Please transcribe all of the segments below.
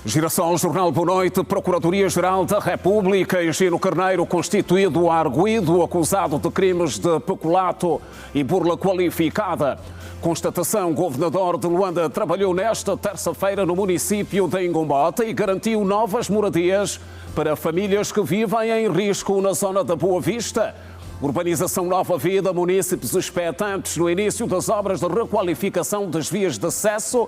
Girassol, Jornal Boa Noite, Procuradoria-Geral da República e Gino Carneiro, constituído arguido, acusado de crimes de peculato e burla qualificada. Constatação: o governador de Luanda trabalhou nesta terça-feira no município de Ingombota e garantiu novas moradias para famílias que vivem em risco na zona da Boa Vista. Urbanização Nova Vida, munícipes expectantes no início das obras de requalificação das vias de acesso.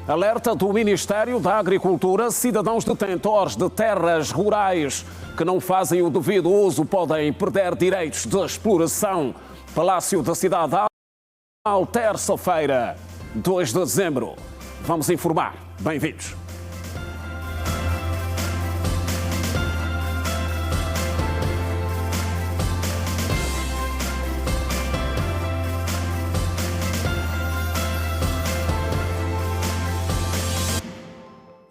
Alerta do Ministério da Agricultura: cidadãos detentores de terras rurais que não fazem o devido uso podem perder direitos de exploração. Palácio da Cidade, terça-feira, 2 de dezembro. Vamos informar. Bem-vindos.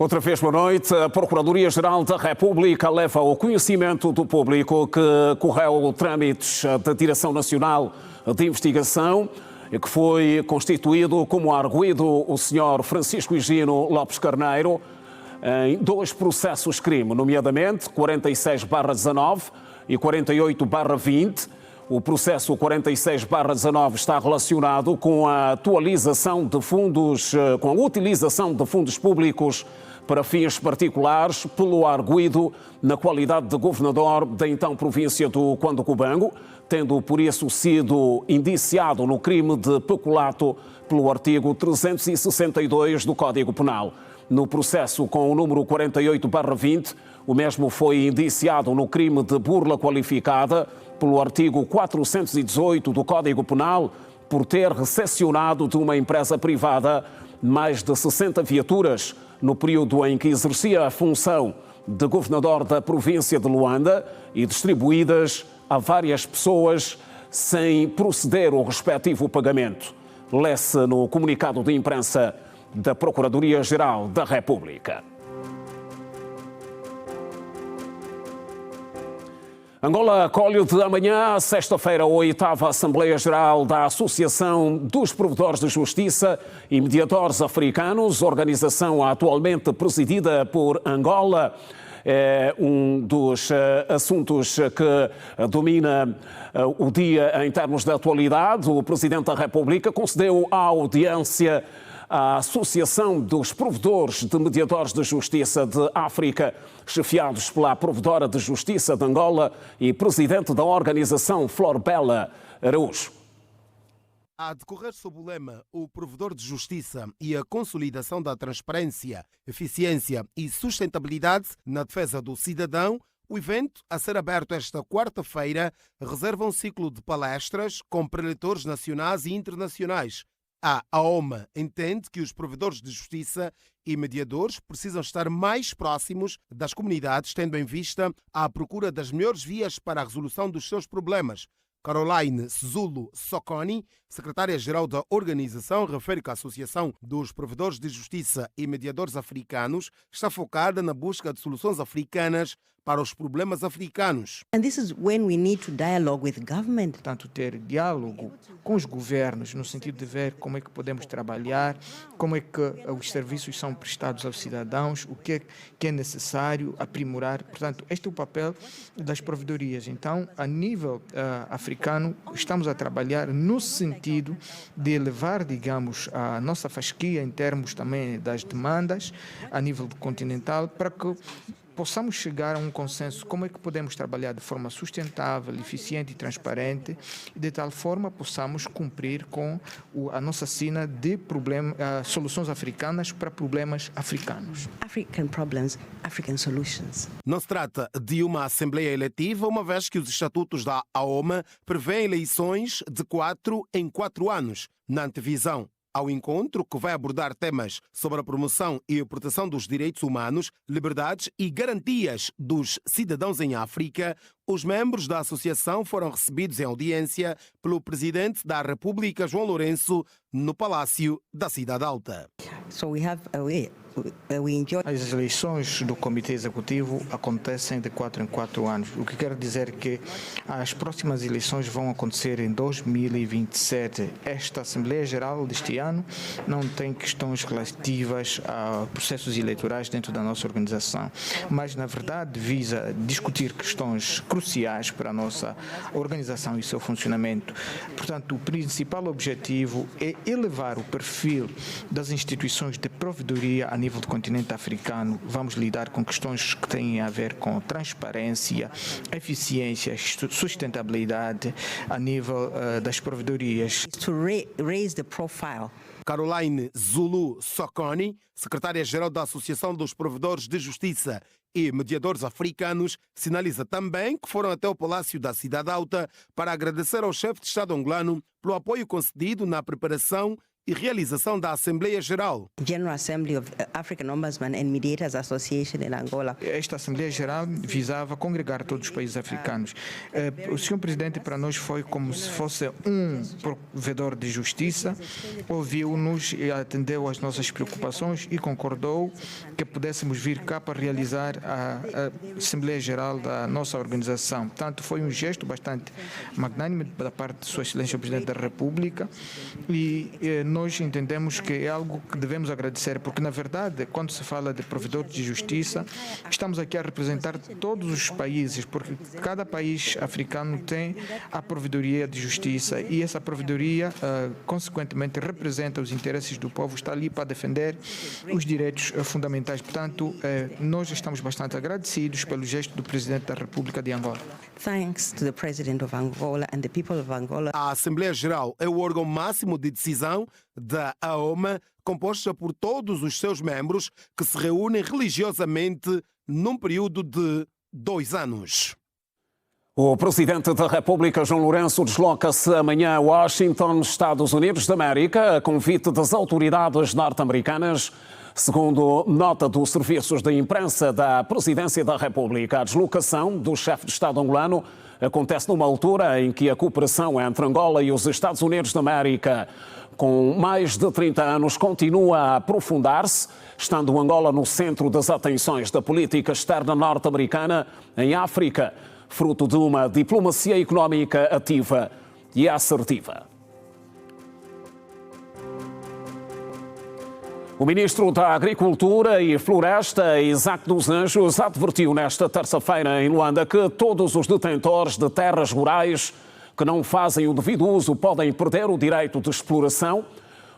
Outra vez, boa noite. A Procuradoria-Geral da República leva ao conhecimento do público que correu trâmites da Direção Nacional de Investigação, que foi constituído como arguido o Sr. Francisco Higino Lopes Carneiro em 2 processos crime, nomeadamente 46/19 e 48/20. O processo 46/19 está relacionado com a atualização de fundos, com a utilização de fundos públicos para fins particulares pelo arguido na qualidade de governador da então província do Cuando-Cubango, tendo por isso sido indiciado no crime de peculato pelo artigo 362 do Código Penal. No processo com o número 48/20, o mesmo foi indiciado no crime de burla qualificada pelo artigo 418 do Código Penal por ter recepcionado de uma empresa privada mais de 60 viaturas no período em que exercia a função de governador da província de Luanda e distribuídas a várias pessoas sem proceder ao respectivo pagamento. Lê-se no comunicado de imprensa da Procuradoria-Geral da República. Angola acolhe de amanhã, sexta-feira, a 8ª Assembleia Geral da Associação dos Provedores de Justiça e Mediadores Africanos, organização atualmente presidida por Angola. É um dos assuntos que domina o dia em termos de atualidade. O Presidente da República concedeu a audiência à Associação dos Provedores de Mediadores de Justiça de África, chefiados pela Provedora de Justiça de Angola e presidente da organização, Florbela Araújo. A decorrer sob o lema O Provedor de Justiça e a Consolidação da Transparência, Eficiência e Sustentabilidade na Defesa do Cidadão, o evento, a ser aberto esta quarta-feira, reserva um ciclo de palestras com preletores nacionais e internacionais. A AOMA entende que os provedores de justiça e mediadores precisam estar mais próximos das comunidades, tendo em vista a procura das melhores vias para a resolução dos seus problemas. Caroline Zulo Soconi, secretária-geral da organização, refere que a Associação dos Provedores de Justiça e Mediadores Africanos está focada na busca de soluções africanas para os problemas africanos. And this is when we need to dialogue with government. Portanto, ter diálogo com os governos no sentido de ver como é que podemos trabalhar, como é que os serviços são prestados aos cidadãos, o que é necessário aprimorar. Portanto, este é o papel das provedorias. Então, a nível africano, estamos a trabalhar no sentido de elevar, digamos, a nossa fasquia em termos também das demandas a nível continental para que possamos chegar a um consenso como é que podemos trabalhar de forma sustentável, eficiente e transparente, e de tal forma possamos cumprir com a nossa sina de soluções africanas para problemas africanos. African problems, African solutions. Não se trata de uma assembleia eletiva, uma vez que os estatutos da AOMA prevêem eleições de 4 em 4 anos. Na antevisão ao encontro, que vai abordar temas sobre a promoção e a proteção dos direitos humanos, liberdades e garantias dos cidadãos em África, Os membros da associação foram recebidos em audiência pelo presidente da República, João Lourenço, no Palácio da Cidade Alta. As eleições do Comitê Executivo acontecem de 4 em 4 anos, o que quer dizer que as próximas eleições vão acontecer em 2027. Esta Assembleia Geral deste ano não tem questões relativas a processos eleitorais dentro da nossa organização, mas na verdade visa discutir questões cruciais para a nossa organização e seu funcionamento. Portanto, o principal objetivo é elevar o perfil das instituições de provedoria a nível do continente africano. Vamos lidar com questões que têm a ver com transparência, eficiência, sustentabilidade a nível das provedorias. To raise the profile. Caroline Zulu Sokoni, secretária-geral da Associação dos Provedores de Justiça e Mediadores Africanos, sinaliza também que foram até o Palácio da Cidade Alta para agradecer ao chefe de Estado angolano pelo apoio concedido na preparação e realização da Assembleia Geral. General Assembly of African Ombudsman and Mediators Association in Angola. Esta Assembleia Geral visava congregar todos os países africanos. O Sr. Presidente para nós foi como se fosse um provedor de justiça, ouviu-nos e atendeu às nossas preocupações e concordou que pudéssemos vir cá para realizar a Assembleia Geral da nossa organização. Portanto, foi um gesto bastante magnânimo da parte de Sua Excelência o Presidente da República e nós entendemos que é algo que devemos agradecer, porque na verdade, quando se fala de provedores de justiça, estamos aqui a representar todos os países, porque cada país africano tem a provedoria de justiça e essa provedoria, consequentemente, representa os interesses do povo, está ali para defender os direitos fundamentais. Portanto, nós estamos bastante agradecidos pelo gesto do Presidente da República de Angola. Thanks to the President of Angola and the people of Angola. A Assembleia Geral é o órgão máximo de decisão da AOMA, composta por todos os seus membros que se reúnem religiosamente num período de 2 anos. O Presidente da República, João Lourenço, desloca-se amanhã a Washington, Estados Unidos da América, a convite das autoridades norte-americanas. Segundo nota dos serviços de imprensa da Presidência da República, a deslocação do chefe de Estado angolano acontece numa altura em que a cooperação entre Angola e os Estados Unidos da América, com mais de 30 anos, continua a aprofundar-se, estando Angola no centro das atenções da política externa norte-americana em África, fruto de uma diplomacia económica ativa e assertiva. O ministro da Agricultura e Floresta, Isaac dos Anjos, advertiu nesta terça-feira em Luanda que todos os detentores de terras rurais que não fazem o devido uso podem perder o direito de exploração,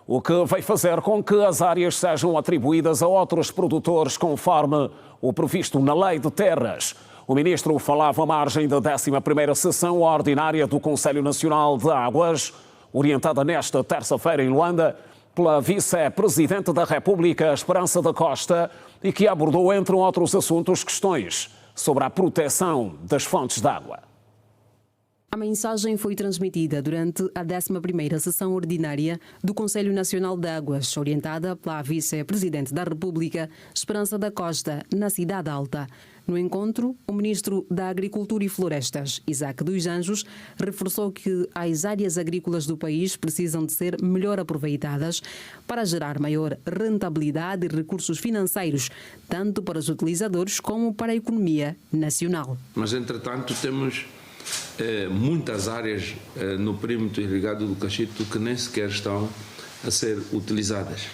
o que vai fazer com que as áreas sejam atribuídas a outros produtores conforme o previsto na Lei de Terras. O ministro falava à margem da 11ª sessão ordinária do Conselho Nacional de Águas, orientada nesta terça-feira em Luanda pela vice-presidente da República, Esperança da Costa, e que abordou, entre outros assuntos, questões sobre a proteção das fontes de água. A mensagem foi transmitida durante a 11ª sessão ordinária do Conselho Nacional de Águas, orientada pela vice-presidente da República, Esperança da Costa, na Cidade Alta. No encontro, o ministro da Agricultura e Florestas, Isaac dos Anjos, reforçou que as áreas agrícolas do país precisam de ser melhor aproveitadas para gerar maior rentabilidade e recursos financeiros, tanto para os utilizadores como para a economia nacional. Mas, entretanto, temos muitas áreas no perímetro irrigado do Cachito que nem sequer estão a ser utilizadas.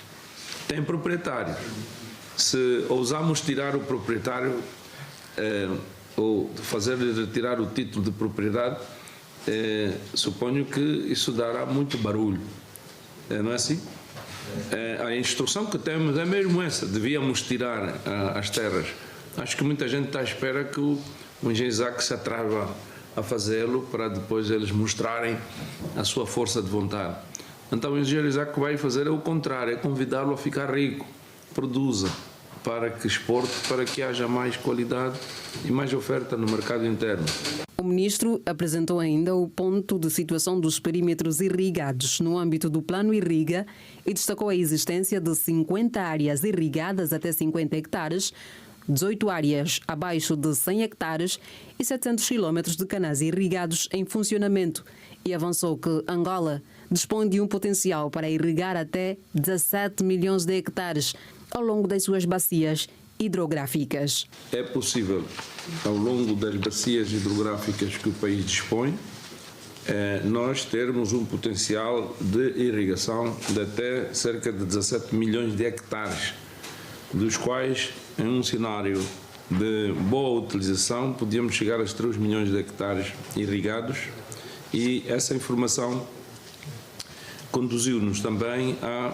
Tem proprietário. Se ousarmos tirar o proprietário ou fazer-lhe retirar o título de propriedade, suponho que isso dará muito barulho. Não é assim? A instrução que temos é mesmo essa, devíamos tirar as terras. Acho que muita gente está à espera que o engenheiro Isaac se atreva a fazê-lo para depois eles mostrarem a sua força de vontade. Então o engenheiro Isaac vai fazer o contrário, é convidá-lo a ficar rico, produza, para que exporte, para que haja mais qualidade e mais oferta no mercado interno. O ministro apresentou ainda o ponto de situação dos perímetros irrigados no âmbito do Plano Irriga e destacou a existência de 50 áreas irrigadas até 50 hectares, 18 áreas abaixo de 100 hectares e 700 quilómetros de canais irrigados em funcionamento e avançou que Angola dispõe de um potencial para irrigar até 17 milhões de hectares ao longo das suas bacias hidrográficas. É possível, ao longo das bacias hidrográficas que o país dispõe, nós termos um potencial de irrigação de até cerca de 17 milhões de hectares, dos quais, em um cenário de boa utilização, podíamos chegar aos 3 milhões de hectares irrigados, e essa informação conduziu-nos também a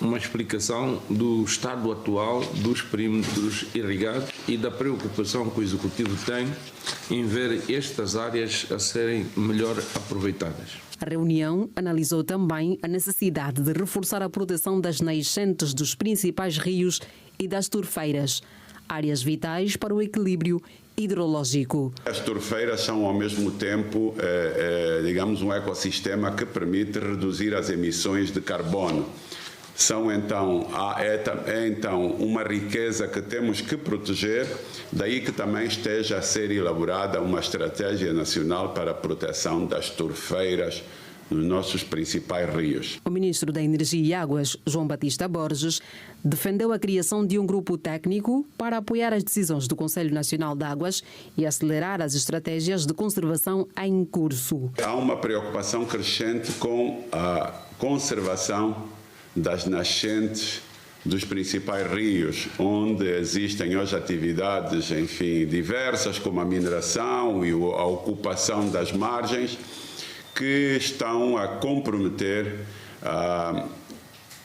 uma explicação do estado atual dos perímetros irrigados e da preocupação que o Executivo tem em ver estas áreas a serem melhor aproveitadas. A reunião analisou também a necessidade de reforçar a proteção das nascentes dos principais rios e das turfeiras, áreas vitais para o equilíbrio hidrológico. As turfeiras são ao mesmo tempo, digamos, um ecossistema que permite reduzir as emissões de carbono. São então uma riqueza que temos que proteger, daí que também esteja a ser elaborada uma estratégia nacional para a proteção das turfeiras nos nossos principais rios. O ministro da Energia e Águas, João Batista Borges, defendeu a criação de um grupo técnico para apoiar as decisões do Conselho Nacional de Águas e acelerar as estratégias de conservação em curso. Há uma preocupação crescente com a conservação das nascentes dos principais rios, onde existem hoje atividades, enfim, diversas, como a mineração e a ocupação das margens, que estão a comprometer a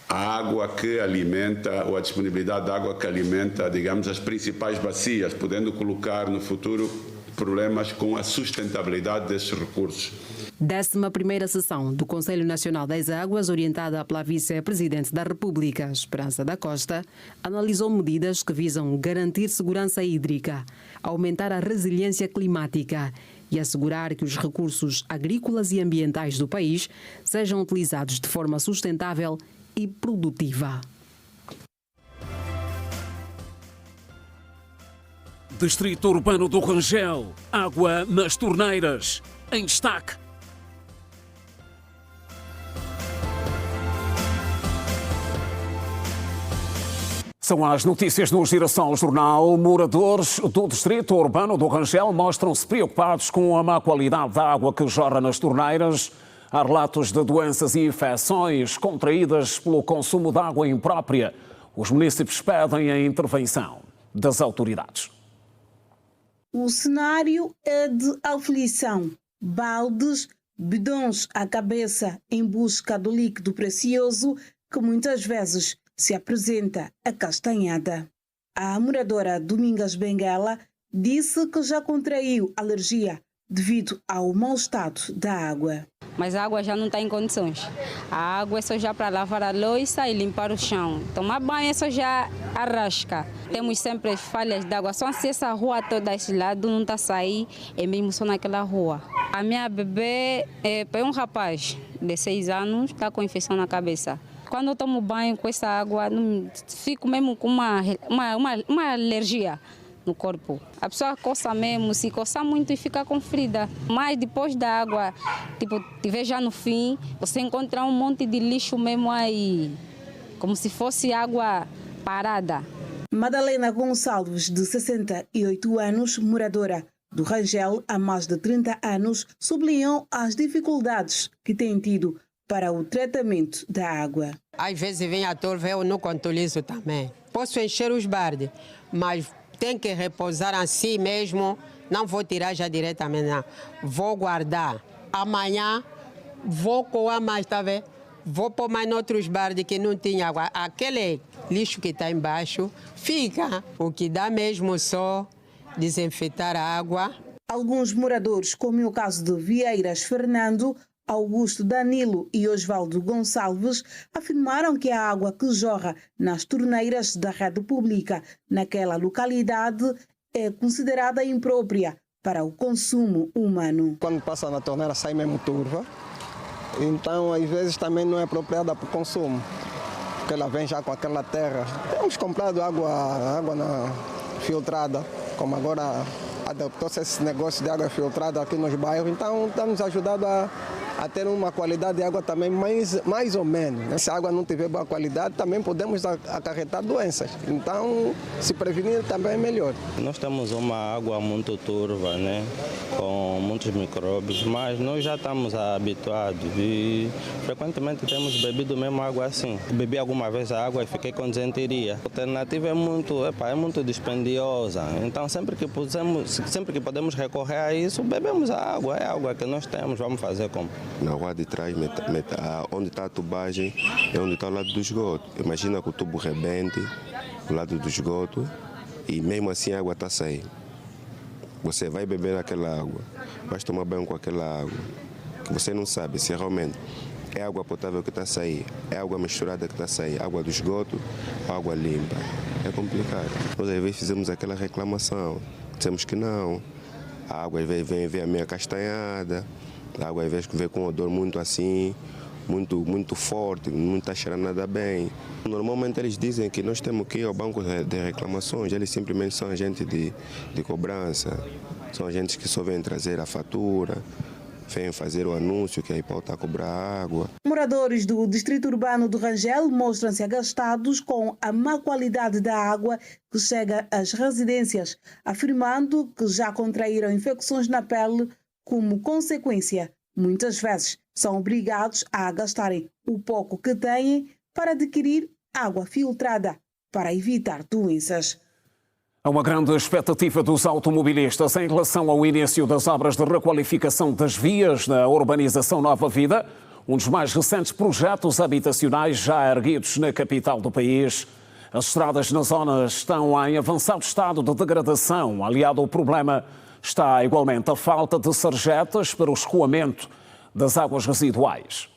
água que alimenta, ou a disponibilidade de água que alimenta, digamos, as principais bacias, podendo colocar no futuro problemas com a sustentabilidade desses recursos. 11ª sessão do Conselho Nacional das Águas, orientada pela Vice-Presidente da República, Esperança da Costa, analisou medidas que visam garantir segurança hídrica, aumentar a resiliência climática e assegurar que os recursos agrícolas e ambientais do país sejam utilizados de forma sustentável e produtiva. Distrito Urbano do Rangel, água nas torneiras, em destaque. São as notícias no Girassol Jornal. Moradores do Distrito Urbano do Rangel mostram-se preocupados com a má qualidade da água que jorra nas torneiras. Há relatos de doenças e infecções contraídas pelo consumo de água imprópria. Os municípios pedem a intervenção das autoridades. O cenário é de aflição. Baldes, bidões à cabeça em busca do líquido precioso que muitas vezes se apresenta acastanhada. A moradora Domingas Benguela disse que já contraiu alergia devido ao mau estado da água. Mas a água já não está em condições. A água é só já para lavar a louça e limpar o chão. Tomar banho é só já arrasca. Temos sempre falhas de água. Só se essa rua toda esse lado não está a sair, é mesmo só naquela rua. A minha bebê é um rapaz de 6 anos, está com infecção na cabeça. Quando eu tomo banho com essa água, fico mesmo com uma alergia no corpo. A pessoa coça mesmo, se coçar muito e fica com ferida. Mas depois da água, tiver já no fim, você encontra um monte de lixo mesmo aí, como se fosse água parada. Madalena Gonçalves, de 68 anos, moradora do Rangel há mais de 30 anos, sublinhou as dificuldades que tem tido para o tratamento da água. Às vezes vem a torva, eu não controlizo também. Posso encher os baldes, mas tem que repousar assim mesmo. Não vou tirar já diretamente, não. Vou guardar. Amanhã vou coar mais, tá vendo? Vou pôr mais noutros baldes que não tinha água. Aquele lixo que está embaixo fica. O que dá mesmo só desinfetar a água. Alguns moradores, como o caso de Vieiras Fernando, Augusto Danilo e Osvaldo Gonçalves, afirmaram que a água que jorra nas torneiras da rede pública naquela localidade é considerada imprópria para o consumo humano. Quando passa na torneira sai mesmo turva, então às vezes também não é apropriada para o consumo, porque ela vem já com aquela terra. Temos comprado água filtrada, como agora adaptou-se esse negócio de água filtrada aqui nos bairros, então está nos ajudando a ter uma qualidade de água também mais ou menos. Se a água não tiver boa qualidade, também podemos acarretar doenças. Então, se prevenir também é melhor. Nós temos uma água muito turva, né? Com muitos micróbios, mas nós já estamos habituados e frequentemente temos bebido mesmo água assim. Bebi alguma vez a água e fiquei com disenteria. A alternativa é muito dispendiosa, então sempre que podemos recorrer a isso, bebemos a água, é a água que nós temos, vamos fazer como? Na rua de trás, onde está a tubagem, é onde está o lado do esgoto. Imagina que o tubo rebente do lado do esgoto e mesmo assim a água está a sair. Você vai beber aquela água, vai tomar banho com aquela água, que você não sabe se realmente é água potável que está a sair, é água misturada que está a sair, água do esgoto ou água limpa. É complicado. Nós às vezes fizemos aquela reclamação, dissemos que não, a água às vezes vem meio castanhada, a água às vezes vem com um odor muito assim, muito forte, não está cheirando nada bem. Normalmente eles dizem que nós temos que ir ao banco de reclamações, eles simplesmente são agentes de cobrança, são agentes que só vêm trazer a fatura, vêm fazer o anúncio que a IPAU está a cobrar água. Moradores do distrito urbano do Rangel mostram-se agastados com a má qualidade da água que chega às residências, afirmando que já contraíram infecções na pele como consequência. Muitas vezes são obrigados a gastarem o pouco que têm para adquirir água filtrada para evitar doenças. Há uma grande expectativa dos automobilistas em relação ao início das obras de requalificação das vias na urbanização Nova Vida, um dos mais recentes projetos habitacionais já erguidos na capital do país. As estradas na zona estão em avançado estado de degradação, aliado ao problema está igualmente a falta de sarjetas para o escoamento das águas residuais.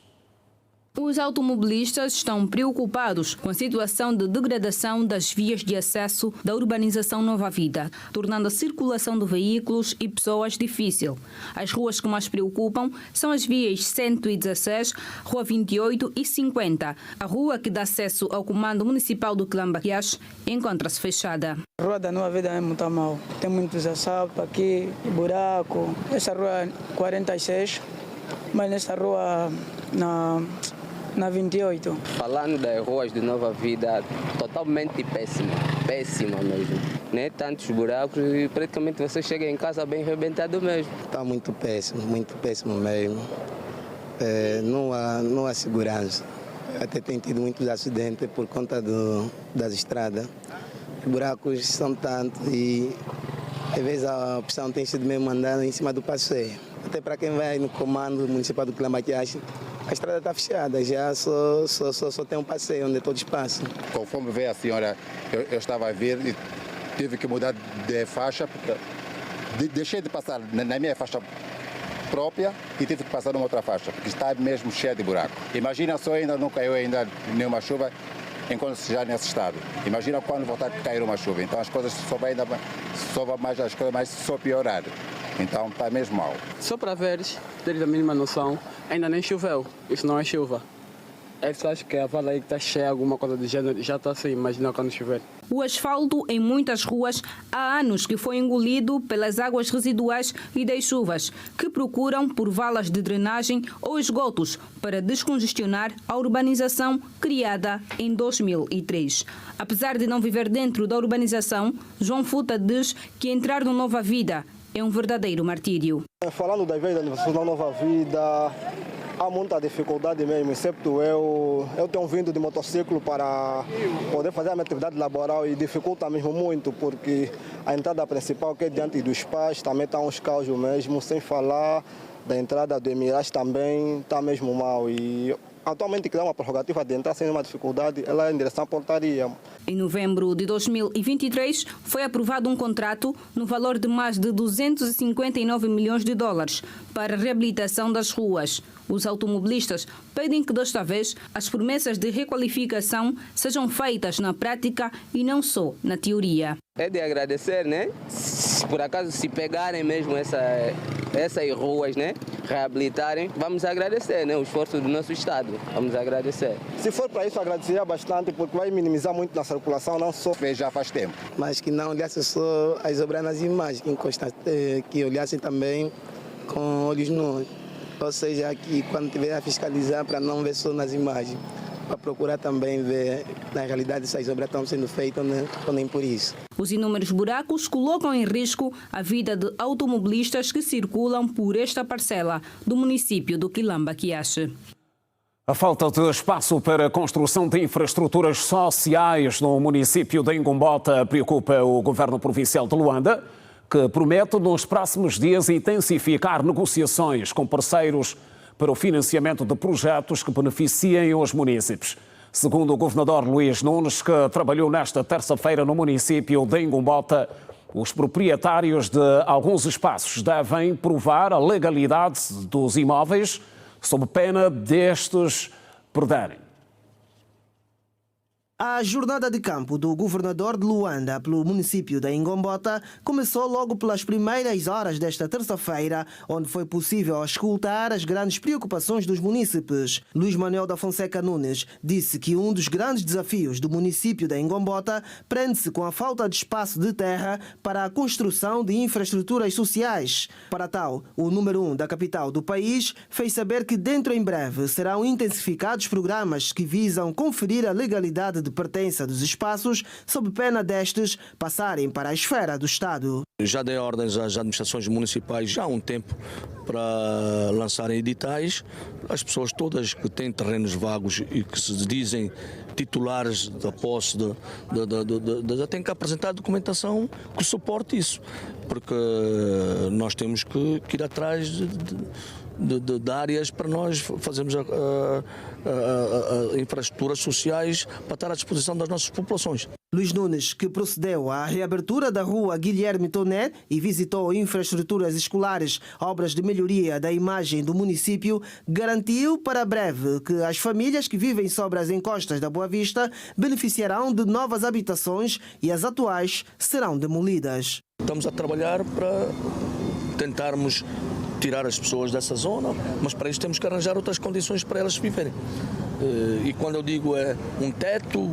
Os automobilistas estão preocupados com a situação de degradação das vias de acesso da urbanização Nova Vida, tornando a circulação de veículos e pessoas difícil. As ruas que mais preocupam são as vias 116, Rua 28 e 50. A rua que dá acesso ao Comando Municipal do Quilamba-Quiache encontra-se fechada. A rua da Nova Vida é muito mal. Tem muitos assaltos aqui, buraco. Essa rua 46, mas nessa rua na 28. Falando das ruas de Nova Vida, totalmente péssima mesmo. Né? Tantos buracos e praticamente você chega em casa bem arrebentado mesmo. Está muito péssimo mesmo. Não há segurança. Até tem tido muitos acidentes por conta das estradas. Os buracos são tantos e às vezes a opção tem sido mesmo andar em cima do passeio. Até para quem vai no Comando Municipal do Quilamba-Quiache, a estrada está fechada, já só tem um passeio onde todos passam. Conforme veio a senhora, eu estava a ver e tive que mudar de faixa, porque deixei de passar na minha faixa própria e tive que passar numa outra faixa, porque está mesmo cheia de buraco. Imagina só, ainda não caiu ainda nenhuma chuva, enquanto já nesse estado. Imagina quando voltar a cair uma chuva. Então as coisas só vai só piorar. Então está mesmo mal. Só para veres, teres a mínima noção, ainda nem choveu. Isso não é chuva. Eles acham que a vala aí que está cheia, alguma coisa do gênero, já está assim, imagina quando chover. O asfalto em muitas ruas há anos que foi engolido pelas águas residuais e das chuvas, que procuram por valas de drenagem ou esgotos para descongestionar a urbanização criada em 2003. Apesar de não viver dentro da urbanização, João Futa diz que entrar no Nova Vida é um verdadeiro martírio. Falando das vias da Nova Vida, há muita dificuldade mesmo, excepto eu tenho vindo de motociclo para poder fazer a minha atividade laboral e dificulta mesmo muito, porque a entrada principal, que é diante dos pais, também está uns causos mesmo, sem falar da entrada do Emirage também está mesmo mal. E atualmente que dá uma prerrogativa de entrar sem nenhuma dificuldade, ela é em direção à portaria. Em novembro de 2023, foi aprovado um contrato no valor de mais de 259 milhões de dólares para a reabilitação das ruas. Os automobilistas pedem que desta vez as promessas de requalificação sejam feitas na prática e não só na teoria. É de agradecer, né? Por acaso se pegarem mesmo essas ruas, né? reabilitarem, vamos agradecer, né? O esforço do nosso Estado. Vamos agradecer. Se for para isso, agradeceria bastante, porque vai minimizar muito na circulação, não só fez já faz tempo. Mas que não olhassem só as obras nas imagens, que olhassem também com olhos nus. Ou seja, que quando tiver a fiscalizar, para não ver só nas imagens, para procurar também ver, na realidade, se as obras estão sendo feitas ou nem por isso. Os inúmeros buracos colocam em risco a vida de automobilistas que circulam por esta parcela do município do Quilamba-Quiache. A falta de espaço para a construção de infraestruturas sociais no município de Ingombota preocupa o governo provincial de Luanda, que promete nos próximos dias intensificar negociações com parceiros para o financiamento de projetos que beneficiem os munícipes. Segundo o governador Luís Nunes, que trabalhou nesta terça-feira no município de Ingombota, os proprietários de alguns espaços devem provar a legalidade dos imóveis sob pena destes perderem. A jornada de campo do governador de Luanda pelo município de Ingombota começou logo pelas primeiras horas desta terça-feira, onde foi possível escutar as grandes preocupações dos munícipes. Luís Manuel da Fonseca Nunes disse que um dos grandes desafios do município de Ingombota prende-se com a falta de espaço de terra para a construção de infraestruturas sociais. Para tal, o número 1 da capital do país fez saber que dentro em breve serão intensificados programas que visam conferir a legalidade de pertença dos espaços, sob pena destes passarem para a esfera do Estado. Já dei ordens às administrações municipais já há um tempo para lançarem editais. As pessoas todas que têm terrenos vagos e que se dizem titulares da posse já têm que apresentar documentação que suporte isso, porque nós temos que ir atrás de áreas para nós fazermos infraestruturas sociais para estar à disposição das nossas populações. Luís Nunes, que procedeu à reabertura da rua Guilherme Toné e visitou infraestruturas escolares, obras de melhoria da imagem do município, garantiu para breve que as famílias que vivem sobre as encostas da Boa Vista beneficiarão de novas habitações e as atuais serão demolidas. Estamos a trabalhar para tentarmos tirar as pessoas dessa zona, mas para isso temos que arranjar outras condições para elas viverem. E quando eu digo é um teto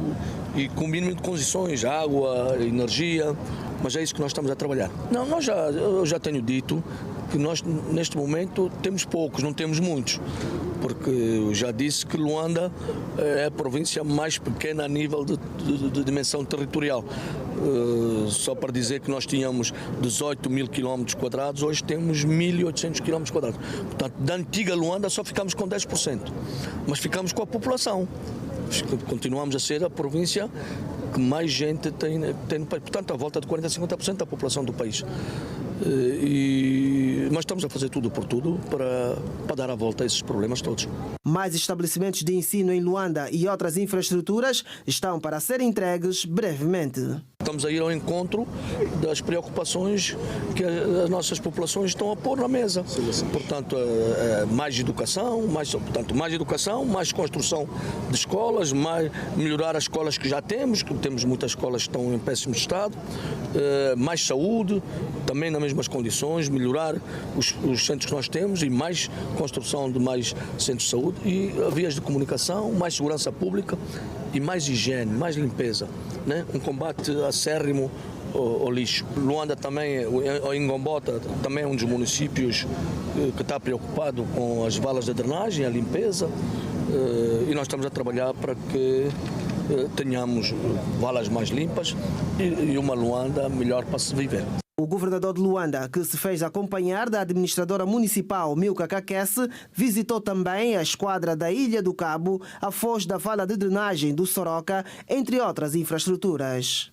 e com o mínimo de condições, água, energia, mas é isso que nós estamos a trabalhar. Não, eu já tenho dito que nós neste momento temos poucos, não temos muitos, porque eu já disse que Luanda é a província mais pequena a nível de dimensão territorial. Só para dizer que nós tínhamos 18 mil quilómetros quadrados, hoje temos 1.800 quilómetros quadrados. Portanto, da antiga Luanda só ficamos com 10%, mas ficamos com a população. Continuamos a ser a província que mais gente tem no país, portanto, à volta de 40% a 50% da população do país. Mas estamos a fazer tudo por tudo para dar a volta a esses problemas todos. Mais estabelecimentos de ensino em Luanda e outras infraestruturas estão para serem entregues brevemente. Estamos a ir ao encontro das preocupações que as nossas populações estão a pôr na mesa. Portanto, mais educação, mais construção de escolas, melhorar as escolas que já temos, que temos muitas escolas que estão em péssimo estado, mais saúde, também nas mesmas condições, melhorar os centros que nós temos e mais construção de mais centros de saúde e vias de comunicação, mais segurança pública e mais higiene, mais limpeza, né? Um combate acérrimo ao lixo. Luanda também, o Ingombota, também é um dos municípios que está preocupado com as valas de drenagem, a limpeza, e nós estamos a trabalhar para que tenhamos valas mais limpas e uma Luanda melhor para se viver. O governador de Luanda, que se fez acompanhar da administradora municipal Milka Kakesse, visitou também a esquadra da Ilha do Cabo, a foz da vala de drenagem do Soroca, entre outras infraestruturas.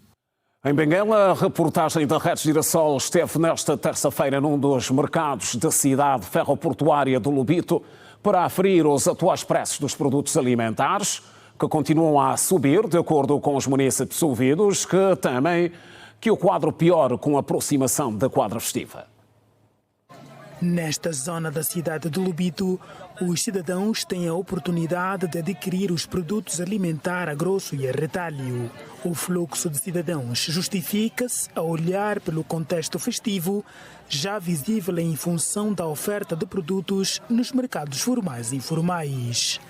Em Benguela, a reportagem da Rede Girassol esteve nesta terça-feira num dos mercados da cidade ferroportuária do Lobito para aferir os atuais preços dos produtos alimentares, que continuam a subir, de acordo com os munícipes ouvidos, que temem que o quadro piore com a aproximação da quadra festiva. Nesta zona da cidade de Lobito, os cidadãos têm a oportunidade de adquirir os produtos alimentares a grosso e a retalho. O fluxo de cidadãos justifica-se a olhar pelo contexto festivo, já visível em função da oferta de produtos nos mercados formais e informais.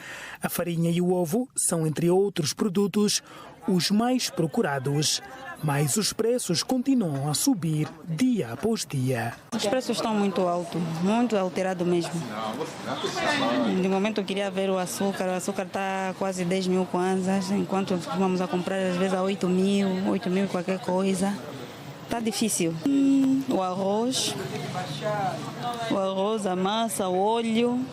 A farinha e o ovo são, entre outros produtos, os mais procurados, mas os preços continuam a subir dia após dia. Os preços estão muito altos, muito alterado mesmo. De momento eu queria ver o açúcar está quase 10 mil kwanzas, enquanto vamos a comprar às vezes a 8 mil qualquer coisa. Está difícil. O arroz, a massa, o óleo,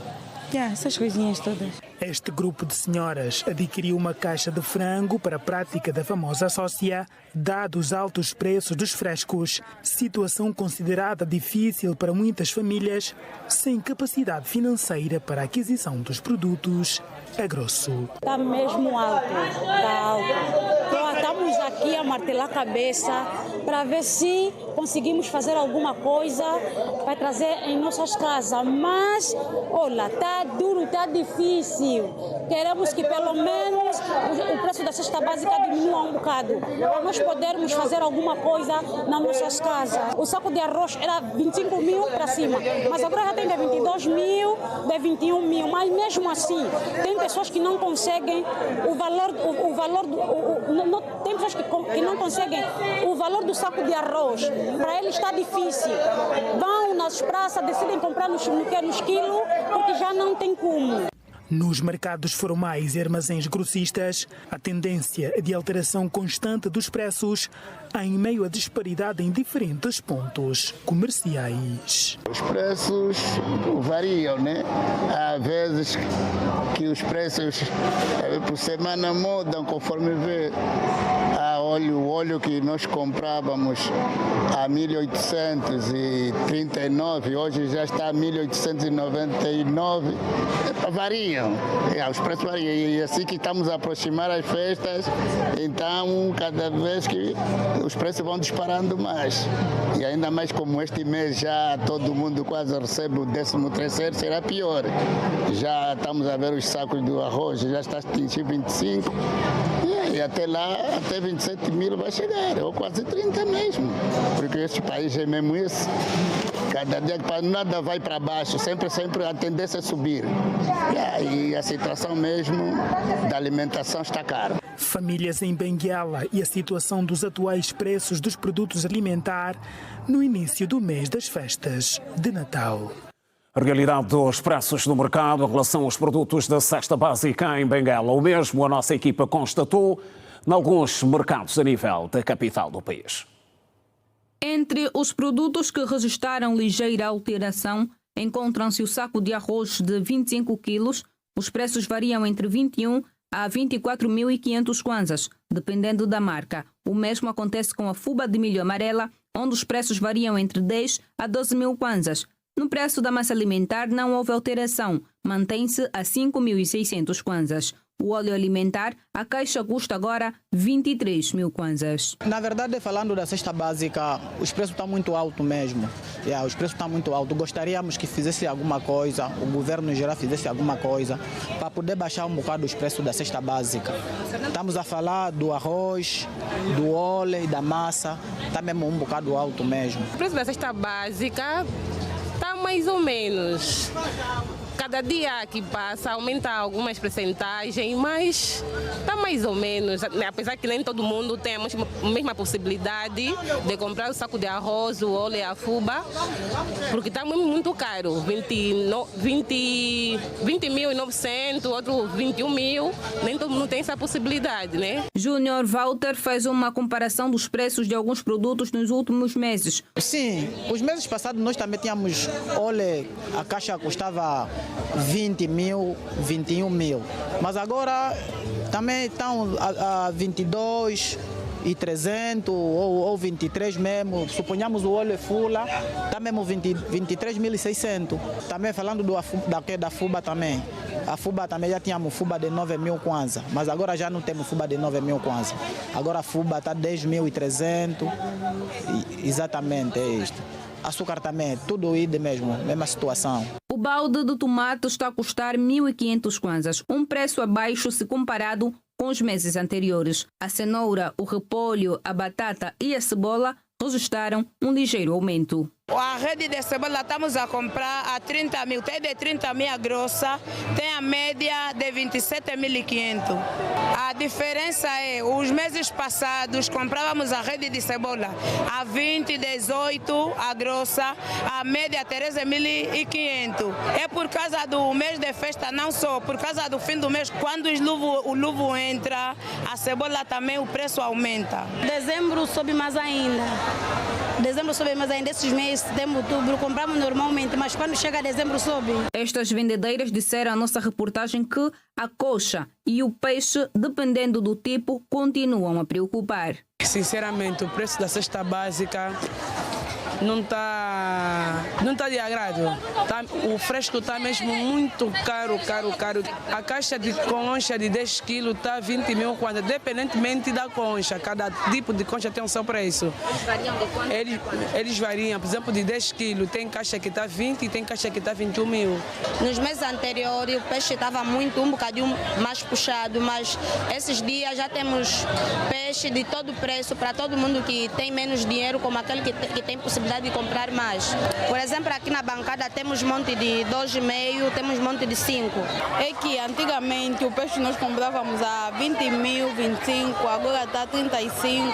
essas coisinhas todas. Este grupo de senhoras adquiriu uma caixa de frango para a prática da famosa sócia, dados os altos preços dos frescos, situação considerada difícil para muitas famílias sem capacidade financeira para a aquisição dos produtos a grosso. Está mesmo alto, está alto. Então, estamos aqui a martelar a cabeça para ver se conseguimos fazer alguma coisa para trazer em nossas casas. Mas, olha, está duro, está difícil. Queremos que pelo menos o preço da cesta básica diminua um bocado, para nós podermos fazer alguma coisa nas nossas casas. O saco de arroz era 25 mil para cima, mas agora já tem de 22 mil, de 21 mil. Mas mesmo assim, tem pessoas que não conseguem tem pessoas que não conseguem o valor do saco de arroz. Para eles está difícil. Vão nas praças, decidem comprar nos quilos, porque já não tem como. Nos mercados formais e armazéns grossistas, a tendência é de alteração constante dos preços em meio à disparidade em diferentes pontos comerciais. Os preços variam, né? Há vezes que os preços por semana mudam conforme vê. O óleo que nós comprávamos a 1.839, hoje já está a 1.899. Variam, os preços variam. E assim que estamos a aproximar as festas, então cada vez que os preços vão disparando mais. E ainda mais como este mês já todo mundo quase recebe o 13º, será pior. Já estamos a ver os sacos do arroz, já está a atingir 25. E até lá, até 27 mil vai chegar, ou quase 30 mesmo. Porque este país é mesmo isso. Cada dia nada vai para baixo, sempre a tendência é subir. E a situação mesmo da alimentação está cara. Famílias em Benguela e a situação dos atuais preços dos produtos alimentares no início do mês das festas de Natal. A realidade dos preços no mercado em relação aos produtos da cesta básica em Benguela. O mesmo a nossa equipa constatou em alguns mercados a nível da capital do país. Entre os produtos que registraram ligeira alteração, encontram-se o saco de arroz de 25 quilos. Os preços variam entre 21 a 24.500 kwanzas, dependendo da marca. O mesmo acontece com a fuba de milho amarela, onde os preços variam entre 10 a 12 mil kwanzas. No preço da massa alimentar não houve alteração, mantém-se a 5.600 kwanzas. O óleo alimentar, a caixa custa agora 23 mil kwanzas. Na verdade, falando da cesta básica, os preços estão muito altos mesmo. Os preços estão muito altos. Gostaríamos que fizesse alguma coisa, o governo em geral fizesse alguma coisa, para poder baixar um bocado os preços da cesta básica. Estamos a falar do arroz, do óleo e da massa, está mesmo um bocado alto mesmo. O preço da cesta básica está mais ou menos. Cada dia que passa aumenta algumas percentagens, mas está mais ou menos, apesar que nem todo mundo tem a mesma possibilidade de comprar o saco de arroz, o óleo e a fuba, porque está muito caro, 20.900, outro 21 mil, nem todo mundo tem essa possibilidade, né? Júnior Walter faz uma comparação dos preços de alguns produtos nos últimos meses. Sim, os meses passados nós também tínhamos óleo, a caixa custava 20 mil, 21 mil. Mas agora também estão a 22 e 300 ou 23 mesmo. Suponhamos o óleo fula, está mesmo 23.600. Também falando da fuba também. A fuba também já tínhamos fuba de 9 mil kwanza, mas agora já não temos fuba de 9 mil kwanza. Agora a fuba está 10.300, exatamente é isto. açúcar também, tudo ide mesmo, mesma situação. O balde de tomate está a custar 1.500 kwanzas, um preço abaixo se comparado com os meses anteriores. A cenoura, o repolho, a batata e a cebola registraram um ligeiro aumento. A rede de cebola estamos a comprar a 30 mil, tem de 30 mil a grossa, tem a média de 27.500. A diferença é, os meses passados comprávamos a rede de cebola a 20, 18 a grossa, a média 13.500. É por causa do mês de festa, não só, por causa do fim do mês, quando o luvo entra, a cebola também o preço aumenta. Dezembro sobe mais ainda. Esses meses, setembro, outubro, compramos normalmente, mas quando chega dezembro sobe. Estas vendedeiras disseram à nossa reportagem que a coxa e o peixe, dependendo do tipo, continuam a preocupar. Sinceramente, o preço da cesta básica não está de agrado. O fresco está mesmo muito caro. A caixa de concha de 10 quilos está 20 mil, independentemente da concha. Cada tipo de concha tem o seu preço. Eles variam, por exemplo, de 10 quilos. Tem caixa que está 20 e tem caixa que está 21 mil. Nos meses anteriores o peixe estava um bocadinho mais puxado, mas esses dias já temos peixe de todo preço para todo mundo que tem menos dinheiro, como aquele que tem possibilidade de comprar mais. Por exemplo, aqui na bancada temos monte de 2,5, temos monte de 5. É que antigamente o peixe nós comprávamos a 20 mil, 25, agora está 35,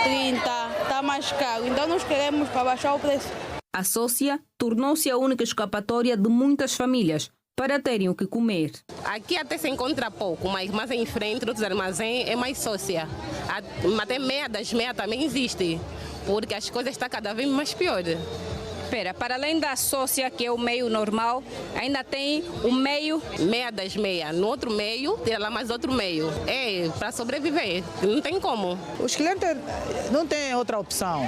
30, está mais caro. Então nós queremos para baixar o preço. A sócia tornou-se a única escapatória de muitas famílias para terem o que comer. Aqui até se encontra pouco, mas mais em frente, outros armazéns, é mais sócia. Até meia das meias também existe, porque as coisas estão cada vez mais piores. Espera, para além da sócia, que é o meio normal, ainda tem o meio... Meia das meias. No outro meio, tem lá mais outro meio. É para sobreviver, não tem como. Os clientes não têm outra opção,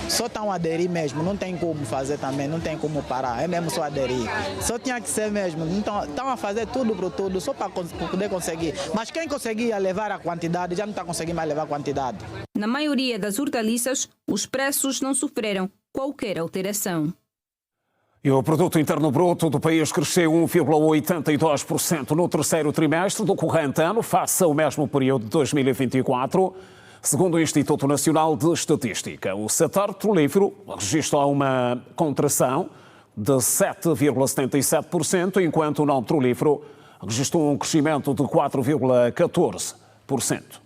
só estão a aderir mesmo, não tem como fazer também, não tem como parar, é mesmo só aderir. Só tinha que ser mesmo, estão a fazer tudo por tudo, só para poder conseguir. Mas quem conseguia levar a quantidade, já não está conseguindo mais levar a quantidade. Na maioria das hortaliças, os preços não sofreram qualquer alteração. E o produto interno bruto do país cresceu 1,82% no terceiro trimestre do corrente ano, face ao mesmo período de 2024, segundo o Instituto Nacional de Estatística. O setor petrolífero registrou uma contração de 7,77%, enquanto o não petrolífero registrou um crescimento de 4,14%.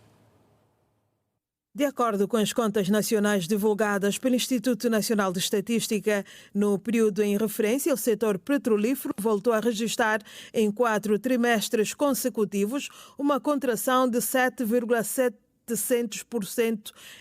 De acordo com as contas nacionais divulgadas pelo Instituto Nacional de Estatística, no período em referência, o setor petrolífero voltou a registrar em 4 trimestres consecutivos uma contração de 7,7%,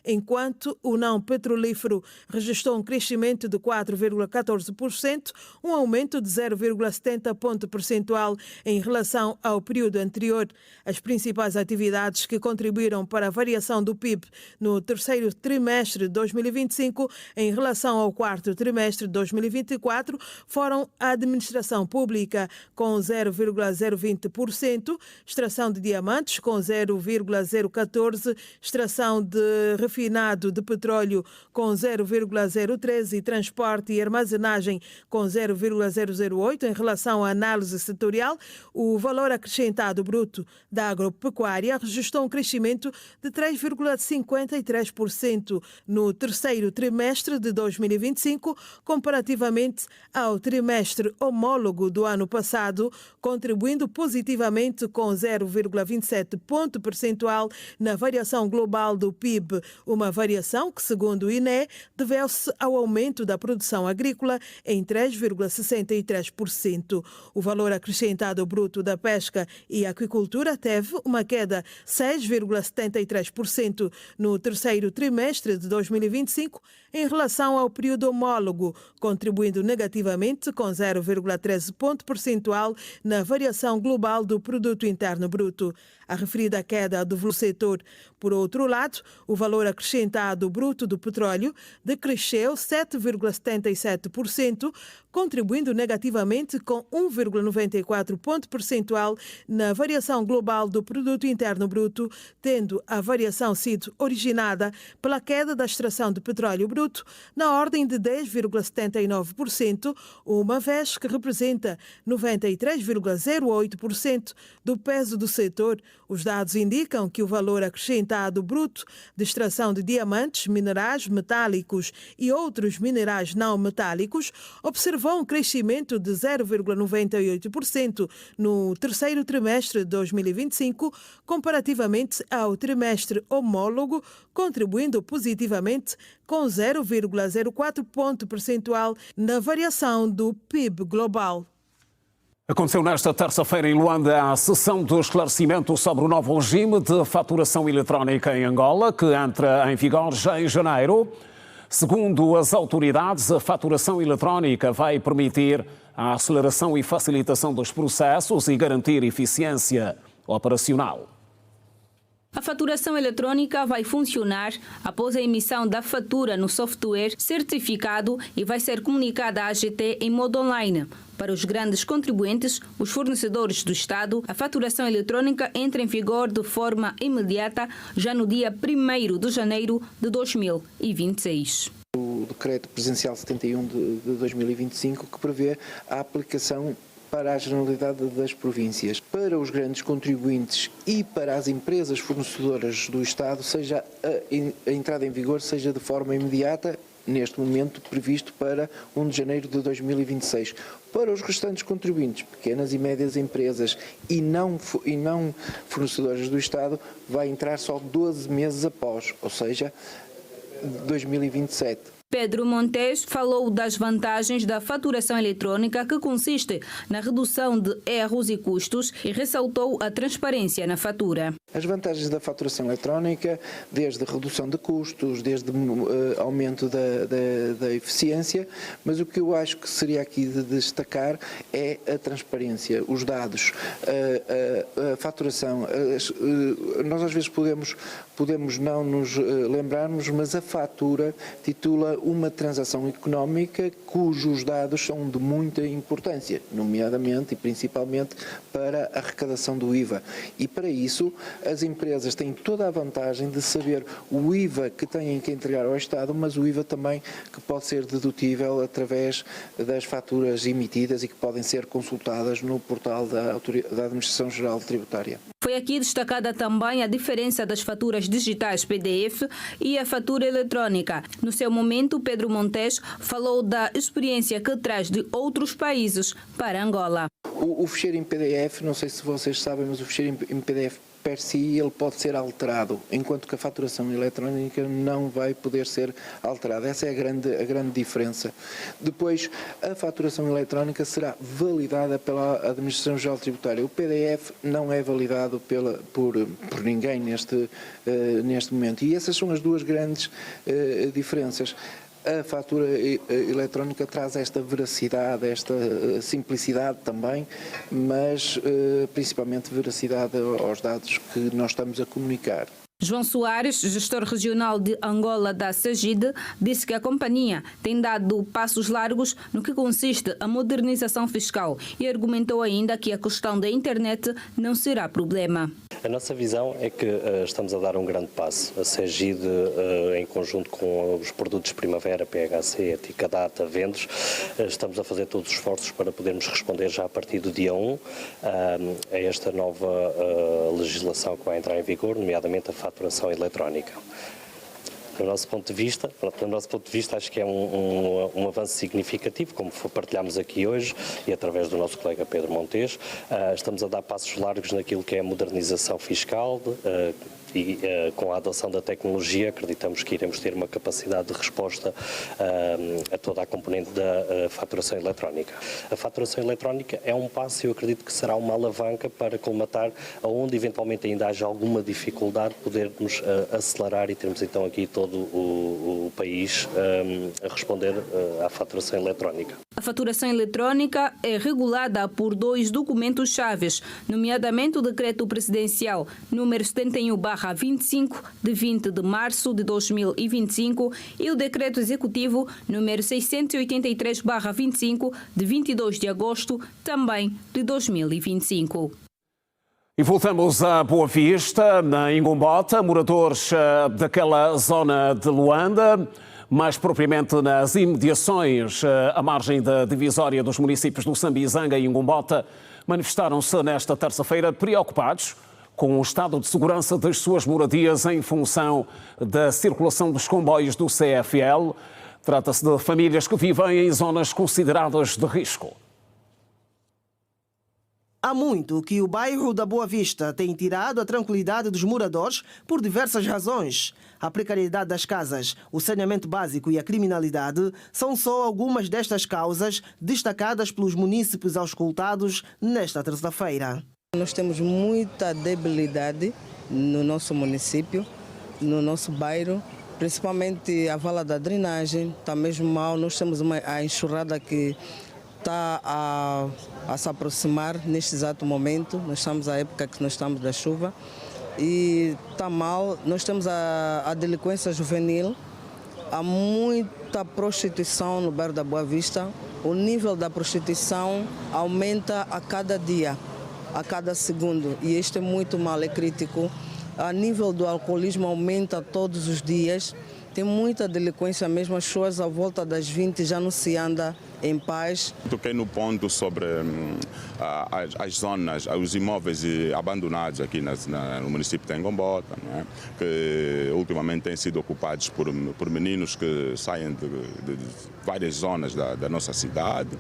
enquanto o não petrolífero registrou um crescimento de 4,14%, um aumento de 0,70 ponto percentual em relação ao período anterior. As principais atividades que contribuíram para a variação do PIB no terceiro trimestre de 2025 em relação ao quarto trimestre de 2024 foram a administração pública com 0,020%, extração de diamantes com 0,014%, extração de refinado de petróleo com 0,013% e transporte e armazenagem com 0,008%. Em relação à análise setorial, o valor acrescentado bruto da agropecuária registrou um crescimento de 3,53% no terceiro trimestre de 2025, comparativamente ao trimestre homólogo do ano passado, contribuindo positivamente com 0,27 ponto percentual na variação global do PIB, uma variação que, segundo o INE, deveu-se ao aumento da produção agrícola em 3,63%. O valor acrescentado bruto da pesca e aquicultura teve uma queda de 6,73% no terceiro trimestre de 2025 em relação ao período homólogo, contribuindo negativamente com 0,13 ponto percentual na variação global do produto interno bruto. a referida queda do setor. Por outro lado, o valor acrescentado bruto do petróleo decresceu 7,77%, contribuindo negativamente com 1,94 ponto percentual na variação global do produto interno bruto, tendo a variação sido originada pela queda da extração de petróleo bruto na ordem de 10,79%, uma vez que representa 93,08% do peso do setor. Os dados indicam que o valor acrescentado bruto de extração de diamantes, minerais metálicos e outros minerais não metálicos observou um crescimento de 0,98% no terceiro trimestre de 2025, comparativamente ao trimestre homólogo, contribuindo positivamente com 0,04 ponto percentual na variação do PIB global. Aconteceu nesta terça-feira em Luanda a sessão de esclarecimento sobre o novo regime de faturação eletrónica em Angola, que entra em vigor já em janeiro. Segundo as autoridades, a faturação eletrónica vai permitir a aceleração e facilitação dos processos e garantir eficiência operacional. A faturação eletrônica vai funcionar após a emissão da fatura no software certificado e vai ser comunicada à AGT em modo online. Para os grandes contribuintes, os fornecedores do Estado, a faturação eletrônica entra em vigor de forma imediata já no dia 1º de janeiro de 2026. O Decreto Presidencial 71 de 2025, que prevê a aplicação para a generalidade das províncias. Para os grandes contribuintes e para as empresas fornecedoras do Estado, seja a entrada em vigor seja de forma imediata, neste momento previsto para 1 de janeiro de 2026. Para os restantes contribuintes, pequenas e médias empresas e não fornecedoras do Estado, vai entrar só 12 meses após, ou seja, 2027. Pedro Montes falou das vantagens da faturação eletrônica, que consiste na redução de erros e custos, e ressaltou a transparência na fatura. As vantagens da faturação eletrónica, desde redução de custos, desde aumento da eficiência, mas o que eu acho que seria aqui de destacar é a transparência, os dados, a faturação. Nós às vezes podemos não nos lembrarmos, mas a fatura titula uma transação económica cujos dados são de muita importância, nomeadamente e principalmente para a arrecadação do IVA. E para isso as empresas têm toda a vantagem de saber o IVA que têm que entregar ao Estado, mas o IVA também que pode ser dedutível através das faturas emitidas e que podem ser consultadas no portal da Administração Geral Tributária. Foi aqui destacada também a diferença das faturas digitais PDF e a fatura eletrónica. No seu momento, Pedro Montes falou da experiência que traz de outros países para Angola. O fecheiro em PDF, não sei se vocês sabem, mas o fecheiro em PDF per si ele pode ser alterado, enquanto que a faturação eletrónica não vai poder ser alterada. Essa é a grande diferença. Depois, a faturação eletrónica será validada pela Administração Geral Tributária. O PDF não é validado por ninguém neste momento. E essas são as duas grandes diferenças. A fatura eletrónica traz esta veracidade, esta simplicidade também, mas principalmente veracidade aos dados que nós estamos a comunicar. João Soares, gestor regional de Angola da SEGID, disse que a companhia tem dado passos largos no que consiste a modernização fiscal e argumentou ainda que a questão da internet não será problema. A nossa visão é que estamos a dar um grande passo. A SEGID, em conjunto com os produtos Primavera, PHC, Eticadata, Vendos, estamos a fazer todos os esforços para podermos responder já a partir do dia 1 a esta nova legislação que vai entrar em vigor, nomeadamente a faturação eletrónica. Do nosso ponto de vista, acho que é um avanço significativo, como partilhamos aqui hoje e através do nosso colega Pedro Montes. Estamos a dar passos largos naquilo que é a modernização fiscal e com a adoção da tecnologia acreditamos que iremos ter uma capacidade de resposta a toda a componente da faturação eletrónica. A faturação eletrónica é um passo e eu acredito que será uma alavanca para colmatar aonde eventualmente ainda haja alguma dificuldade, podermos acelerar e termos então aqui todo o país país a responder à faturação eletrónica. A faturação eletrónica é regulada por 2 documentos-chave, nomeadamente o Decreto Presidencial número 71/25, de 20 de março de 2025, e o Decreto Executivo número 683/25, de 22 de agosto, também de 2025. E voltamos a Boa Vista, na Ingombota, moradores daquela zona de Luanda, mais propriamente nas imediações à margem da divisória dos municípios do Sambizanga e Ingombota, manifestaram-se nesta terça-feira preocupados com o estado de segurança das suas moradias em função da circulação dos comboios do CFL. Trata-se de famílias que vivem em zonas consideradas de risco. Há muito que o bairro da Boa Vista tem tirado a tranquilidade dos moradores por diversas razões. A precariedade das casas, o saneamento básico e a criminalidade são só algumas destas causas destacadas pelos munícipes auscultados nesta terça-feira. Nós temos muita debilidade no nosso município, no nosso bairro, principalmente a vala da drenagem, está mesmo mal. Nós temos a enxurrada que está a se aproximar neste exato momento. Nós estamos à época que nós estamos da chuva e está mal. Nós temos a delinquência juvenil, há muita prostituição no bairro da Boa Vista. O nível da prostituição aumenta a cada dia, a cada segundo, e isto é muito mal, é crítico. A nível do alcoolismo aumenta todos os dias. Tem muita delinquência mesmo, as pessoas à volta das 20 já não se anda em paz. Toquei no ponto sobre as zonas, os imóveis abandonados aqui no município de Ingombota, não é? Que ultimamente têm sido ocupados por meninos que saem de várias zonas da nossa cidade,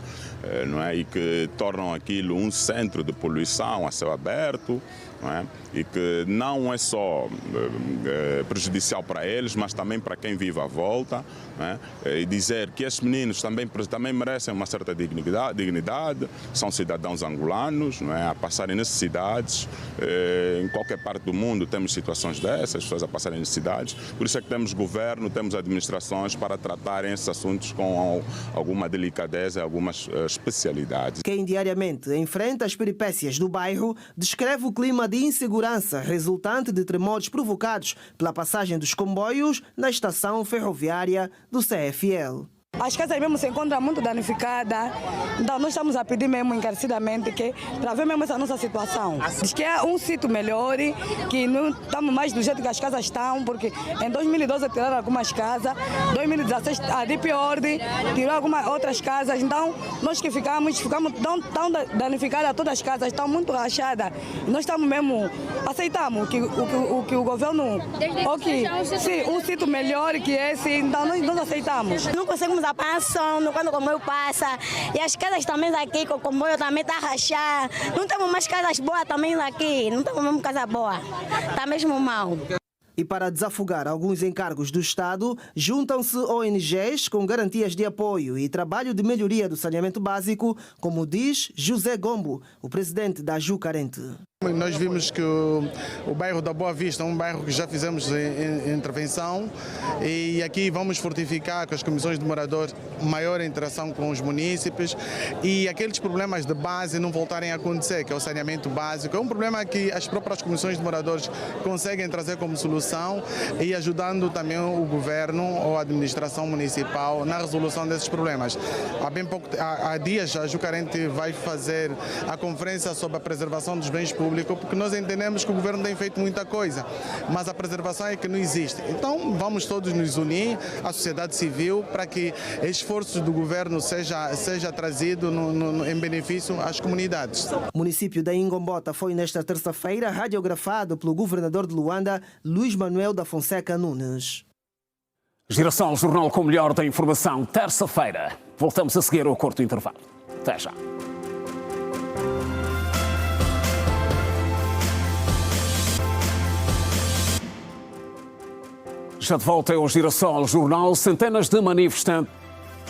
não é? E que tornam aquilo um centro de poluição a céu aberto. Não é? E que não é só prejudicial para eles, mas também para quem vive à volta. Não é? E dizer que esses meninos também merecem uma certa dignidade, são cidadãos angolanos, não é? A passarem necessidades. Em qualquer parte do mundo temos situações dessas, pessoas a passarem necessidades. Por isso é que temos governo, temos administrações para tratarem esses assuntos com alguma delicadeza e algumas especialidades. Quem diariamente enfrenta as peripécias do bairro descreve o clima de insegurança resultante de tremores provocados pela passagem dos comboios na estação ferroviária do CFL. As casas mesmo se encontram muito danificadas, então nós estamos a pedir mesmo encarecidamente que para ver mesmo essa nossa situação. Diz que é um sítio melhor, que não estamos mais do jeito que as casas estão, porque em 2012 tiraram algumas casas, 2016 a Deep Order tirou algumas outras casas, então nós que ficamos tão danificadas, todas as casas estão muito rachadas. Nós estamos mesmo, aceitamos que o governo, sim, um sítio melhor que esse, então nós aceitamos. Não conseguimos apanhar sono quando o comboio passa. E as casas também aqui, com o comboio também está a rachar. Não temos mais casas boas também aqui. Não temos mesmo casa boa. Está mesmo mal. E para desafogar alguns encargos do Estado, juntam-se ONGs com garantias de apoio e trabalho de melhoria do saneamento básico, como diz José Gombo, o presidente da Jucarente. Nós vimos que o bairro da Boa Vista é um bairro que já fizemos intervenção e aqui vamos fortificar com as comissões de moradores maior interação com os munícipes e aqueles problemas de base não voltarem a acontecer, que é o saneamento básico. É um problema que as próprias comissões de moradores conseguem trazer como solução e ajudando também o governo ou a administração municipal na resolução desses problemas. Há dias a Jucarente vai fazer a conferência sobre a preservação dos bens públicos, porque nós entendemos que o governo tem feito muita coisa, mas a preservação é que não existe. Então vamos todos nos unir, a sociedade civil, para que esse esforço do governo seja trazido em benefício às comunidades. O município da Ingombota foi nesta terça-feira radiografado pelo governador de Luanda, Luís Manuel da Fonseca Nunes. Giração Jornal com o melhor da informação, terça-feira. Voltamos a seguir o curto intervalo. Até já. Já de volta é o Girassol Jornal, centenas de manifestantes.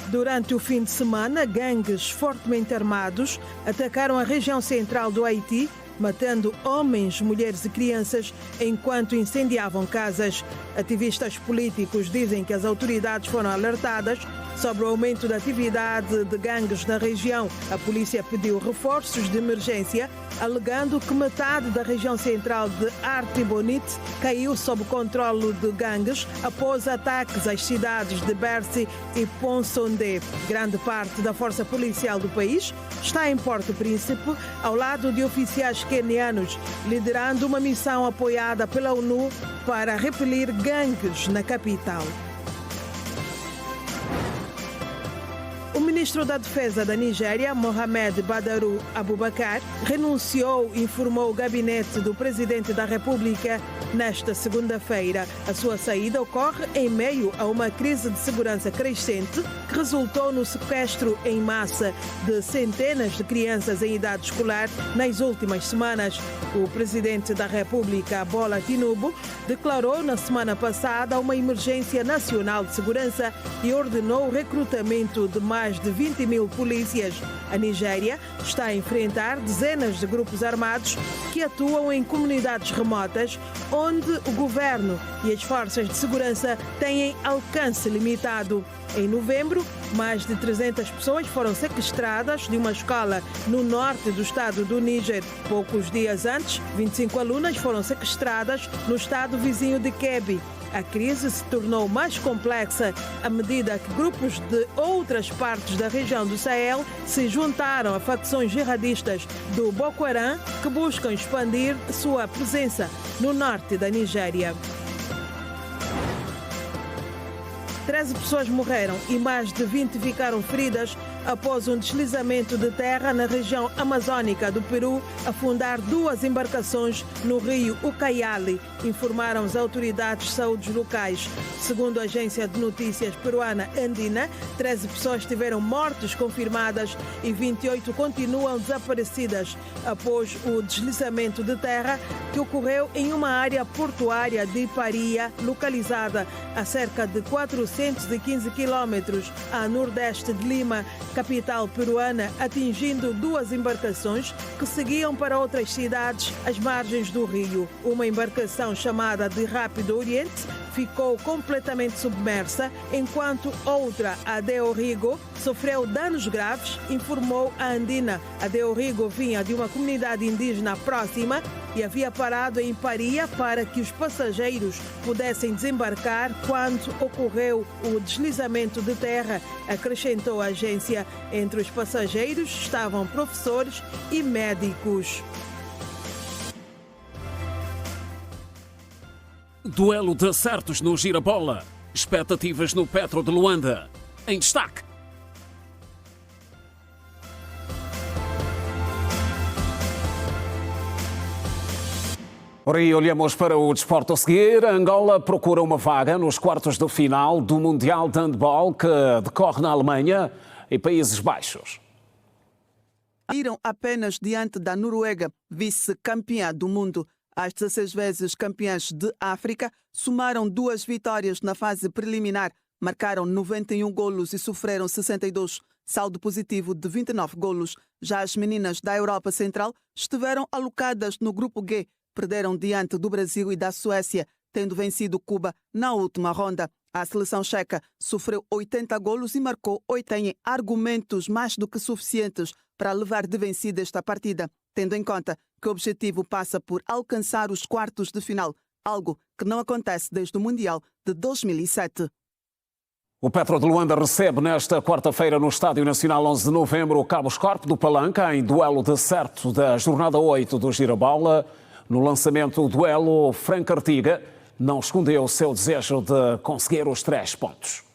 Durante o fim de semana, gangues fortemente armados atacaram a região central do Haiti matando homens, mulheres e crianças enquanto incendiavam casas. Ativistas políticos dizem que as autoridades foram alertadas sobre o aumento da atividade de gangues na região. A polícia pediu reforços de emergência, alegando que metade da região central de Artibonite caiu sob controle de gangues após ataques às cidades de Bercy e Ponsonde. Grande parte da força policial do país está em Porto Príncipe, ao lado de oficiais quenianos, liderando uma missão apoiada pela ONU para repelir gangues na capital. O ministro da Defesa da Nigéria, Mohamed Badaru Abubakar, renunciou, informou o gabinete do presidente da República nesta segunda-feira. A sua saída ocorre em meio a uma crise de segurança crescente que resultou no sequestro em massa de centenas de crianças em idade escolar nas últimas semanas. O presidente da República, Bola Tinubu, declarou na semana passada uma emergência nacional de segurança e ordenou o recrutamento de mais de 20 mil polícias. A Nigéria está a enfrentar dezenas de grupos armados que atuam em comunidades remotas, onde o governo e as forças de segurança têm alcance limitado. Em novembro, mais de 300 pessoas foram sequestradas de uma escola no norte do estado do Níger. Poucos dias antes, 25 alunas foram sequestradas no estado vizinho de Kebbi. A crise se tornou mais complexa à medida que grupos de outras partes da região do Sahel se juntaram a facções jihadistas do Boko Haram, que buscam expandir sua presença no norte da Nigéria. 13 pessoas morreram e mais de 20 ficaram feridas após um deslizamento de terra na região amazônica do Peru afundar 2 embarcações no rio Ucayali, informaram as autoridades de saúde locais. Segundo a agência de notícias peruana Andina, 13 pessoas tiveram mortes confirmadas e 28 continuam desaparecidas após o deslizamento de terra que ocorreu em uma área portuária de Paria, localizada a cerca de 415 quilômetros a nordeste de Lima, capital peruana, atingindo 2 embarcações que seguiam para outras cidades às margens do rio. Uma embarcação chamada de Rápido Oriente ficou completamente submersa, enquanto outra, a De Origo, sofreu danos graves, informou a Andina. A De Origo vinha de uma comunidade indígena próxima e havia parado em Paria para que os passageiros pudessem desembarcar quando ocorreu o deslizamento de terra, acrescentou a agência. Entre os passageiros estavam professores e médicos. Duelo de acertos no Girabola. Expectativas no Petro de Luanda. Em destaque. Ora, e olhamos para o desporto a seguir. Angola procura uma vaga nos quartos de final do Mundial de Handball que decorre na Alemanha e Países Baixos. Iram apenas diante da Noruega, vice-campeã do mundo. As 16 vezes campeãs de África somaram 2 vitórias na fase preliminar, marcaram 91 golos e sofreram 62, saldo positivo de 29 golos. Já as meninas da Europa Central estiveram alocadas no grupo G, perderam diante do Brasil e da Suécia, tendo vencido Cuba na última ronda. A seleção checa sofreu 80 golos e marcou 8. Tem argumentos mais do que suficientes para levar de vencida esta partida, tendo em conta que o objetivo passa por alcançar os quartos de final, algo que não acontece desde o Mundial de 2007. O Petro de Luanda recebe nesta quarta-feira no Estádio Nacional 11 de novembro o Cabos Corp do Palanca em duelo de certo da jornada 8 do Girabola. No lançamento do duelo, Frank Artiga não escondeu o seu desejo de conseguir os 3 pontos.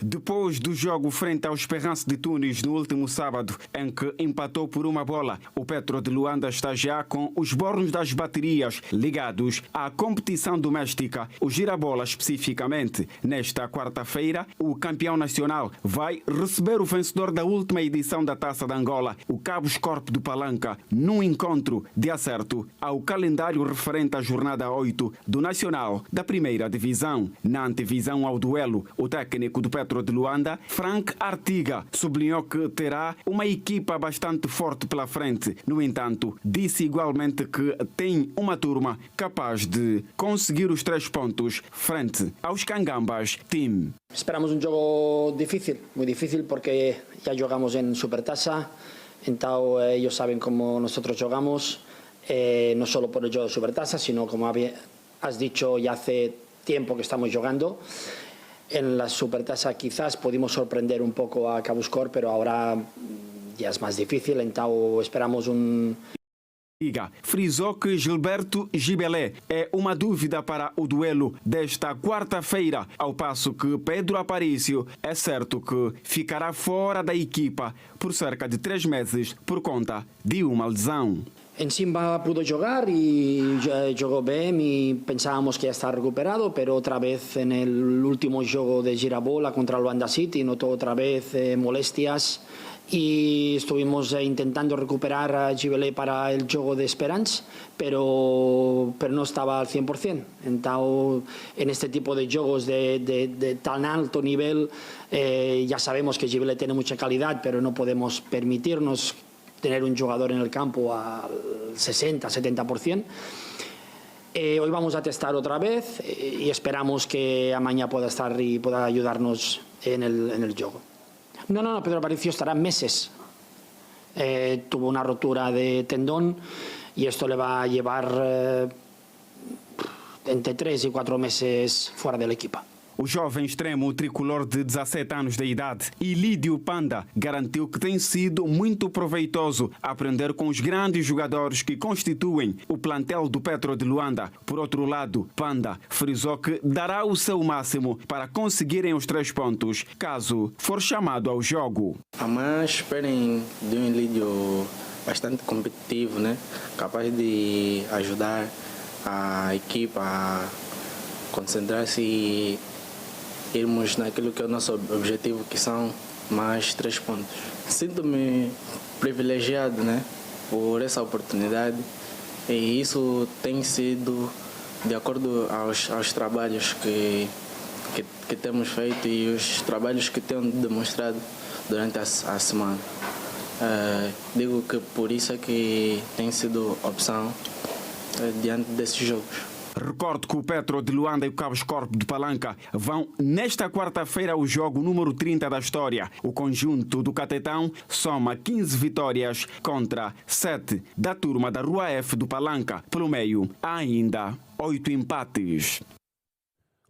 Depois do jogo frente ao Esperance de Tunis no último sábado, em que empatou por 1 bola, o Petro de Luanda está já com os bornos das baterias ligados à competição doméstica. O Girabola, especificamente, nesta quarta-feira, o campeão nacional vai receber o vencedor da última edição da Taça de Angola, o Cabos Corp do Palanca, num encontro de acerto ao calendário referente à jornada 8 do Nacional da Primeira Divisão. Na antevisão ao duelo, o técnico do Petro Petro de Luanda, Frank Artiga, sublinhou que terá uma equipa bastante forte pela frente. No entanto, disse igualmente que tem uma turma capaz de conseguir os 3 pontos frente aos Cangambas Team. Esperamos un jogo difícil, muy difícil, porque ya jugamos en Supertaça, entonces ellos saben cómo nosotros jugamos, no solo por el juego de Supertaça, sino como has dicho, ya hace tiempo que estamos jugando. En la Supertaça quizás pudimos sorprender un poco a Cabuscor, pero ahora ya es más difícil, entonces esperamos un... Frisou que Gilberto Gibelé é uma dúvida para o duelo desta quarta-feira, ao passo que Pedro Aparício é certo que ficará fora da equipa por cerca de 3 meses por conta de uma lesão. En Simba pudo jugar y jugó bien y pensábamos que ya está recuperado, pero otra vez en el último juego de Girabola contra Luanda City notó otra vez molestias y estuvimos intentando recuperar a Gibelé para el juego de Esperance, pero no estaba al 100%. Entonces, en este tipo de juegos de tan alto nivel, ya sabemos que Gibelé tiene mucha calidad, pero no podemos permitirnos tener un jugador en el campo al 60-70%. Hoy vamos a testar otra vez y esperamos que mañana pueda estar y pueda ayudarnos en el juego. No, Pedro Aparicio estará meses. Tuvo una rotura de tendón y esto le va a llevar entre 3 y 4 meses fuera del equipo. O jovem extremo tricolor de 17 anos de idade, Ilídio Panda, garantiu que tem sido muito proveitoso aprender com os grandes jogadores que constituem o plantel do Petro de Luanda. Por outro lado, Panda frisou que dará o seu máximo para conseguirem os 3 pontos, caso for chamado ao jogo. Mas esperem de um Ilídio bastante competitivo, né? Capaz de ajudar a equipa a concentrar-se e irmos naquilo que é o nosso objetivo, que são mais 3 pontos. Sinto-me privilegiado, né, por essa oportunidade, e isso tem sido de acordo aos trabalhos que temos feito e os trabalhos que tenho demonstrado durante a semana. Digo que por isso é que tem sido opção diante desses jogos. Recordo que o Petro de Luanda e o Cabuscor de Palanca vão nesta quarta-feira ao jogo número 30 da história. O conjunto do Catetão soma 15 vitórias contra 7 da turma da Rua F do Palanca. Pelo meio, há ainda 8 empates.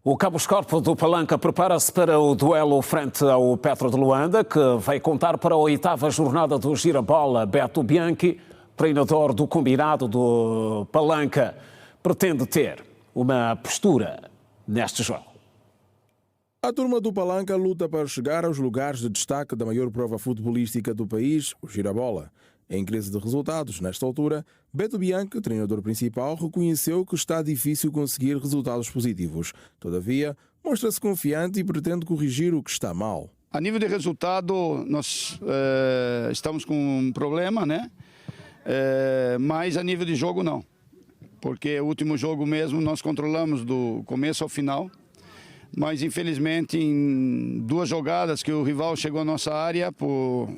O Cabuscor do Palanca prepara-se para o duelo frente ao Petro de Luanda, que vai contar para a 8ª jornada do Girabola. Beto Bianchi, treinador do combinado do Palanca, pretende ter uma postura neste jogo. A turma do Palanca luta para chegar aos lugares de destaque da maior prova futebolística do país, o Girabola. Em crise de resultados, nesta altura, Beto Bianchi, treinador principal, reconheceu que está difícil conseguir resultados positivos. Todavia, mostra-se confiante e pretende corrigir o que está mal. A nível de resultado, nós estamos com um problema, né? Mas a nível de jogo, não. Porque o último jogo mesmo nós controlamos do começo ao final, mas infelizmente em 2 jogadas que o rival chegou à nossa área por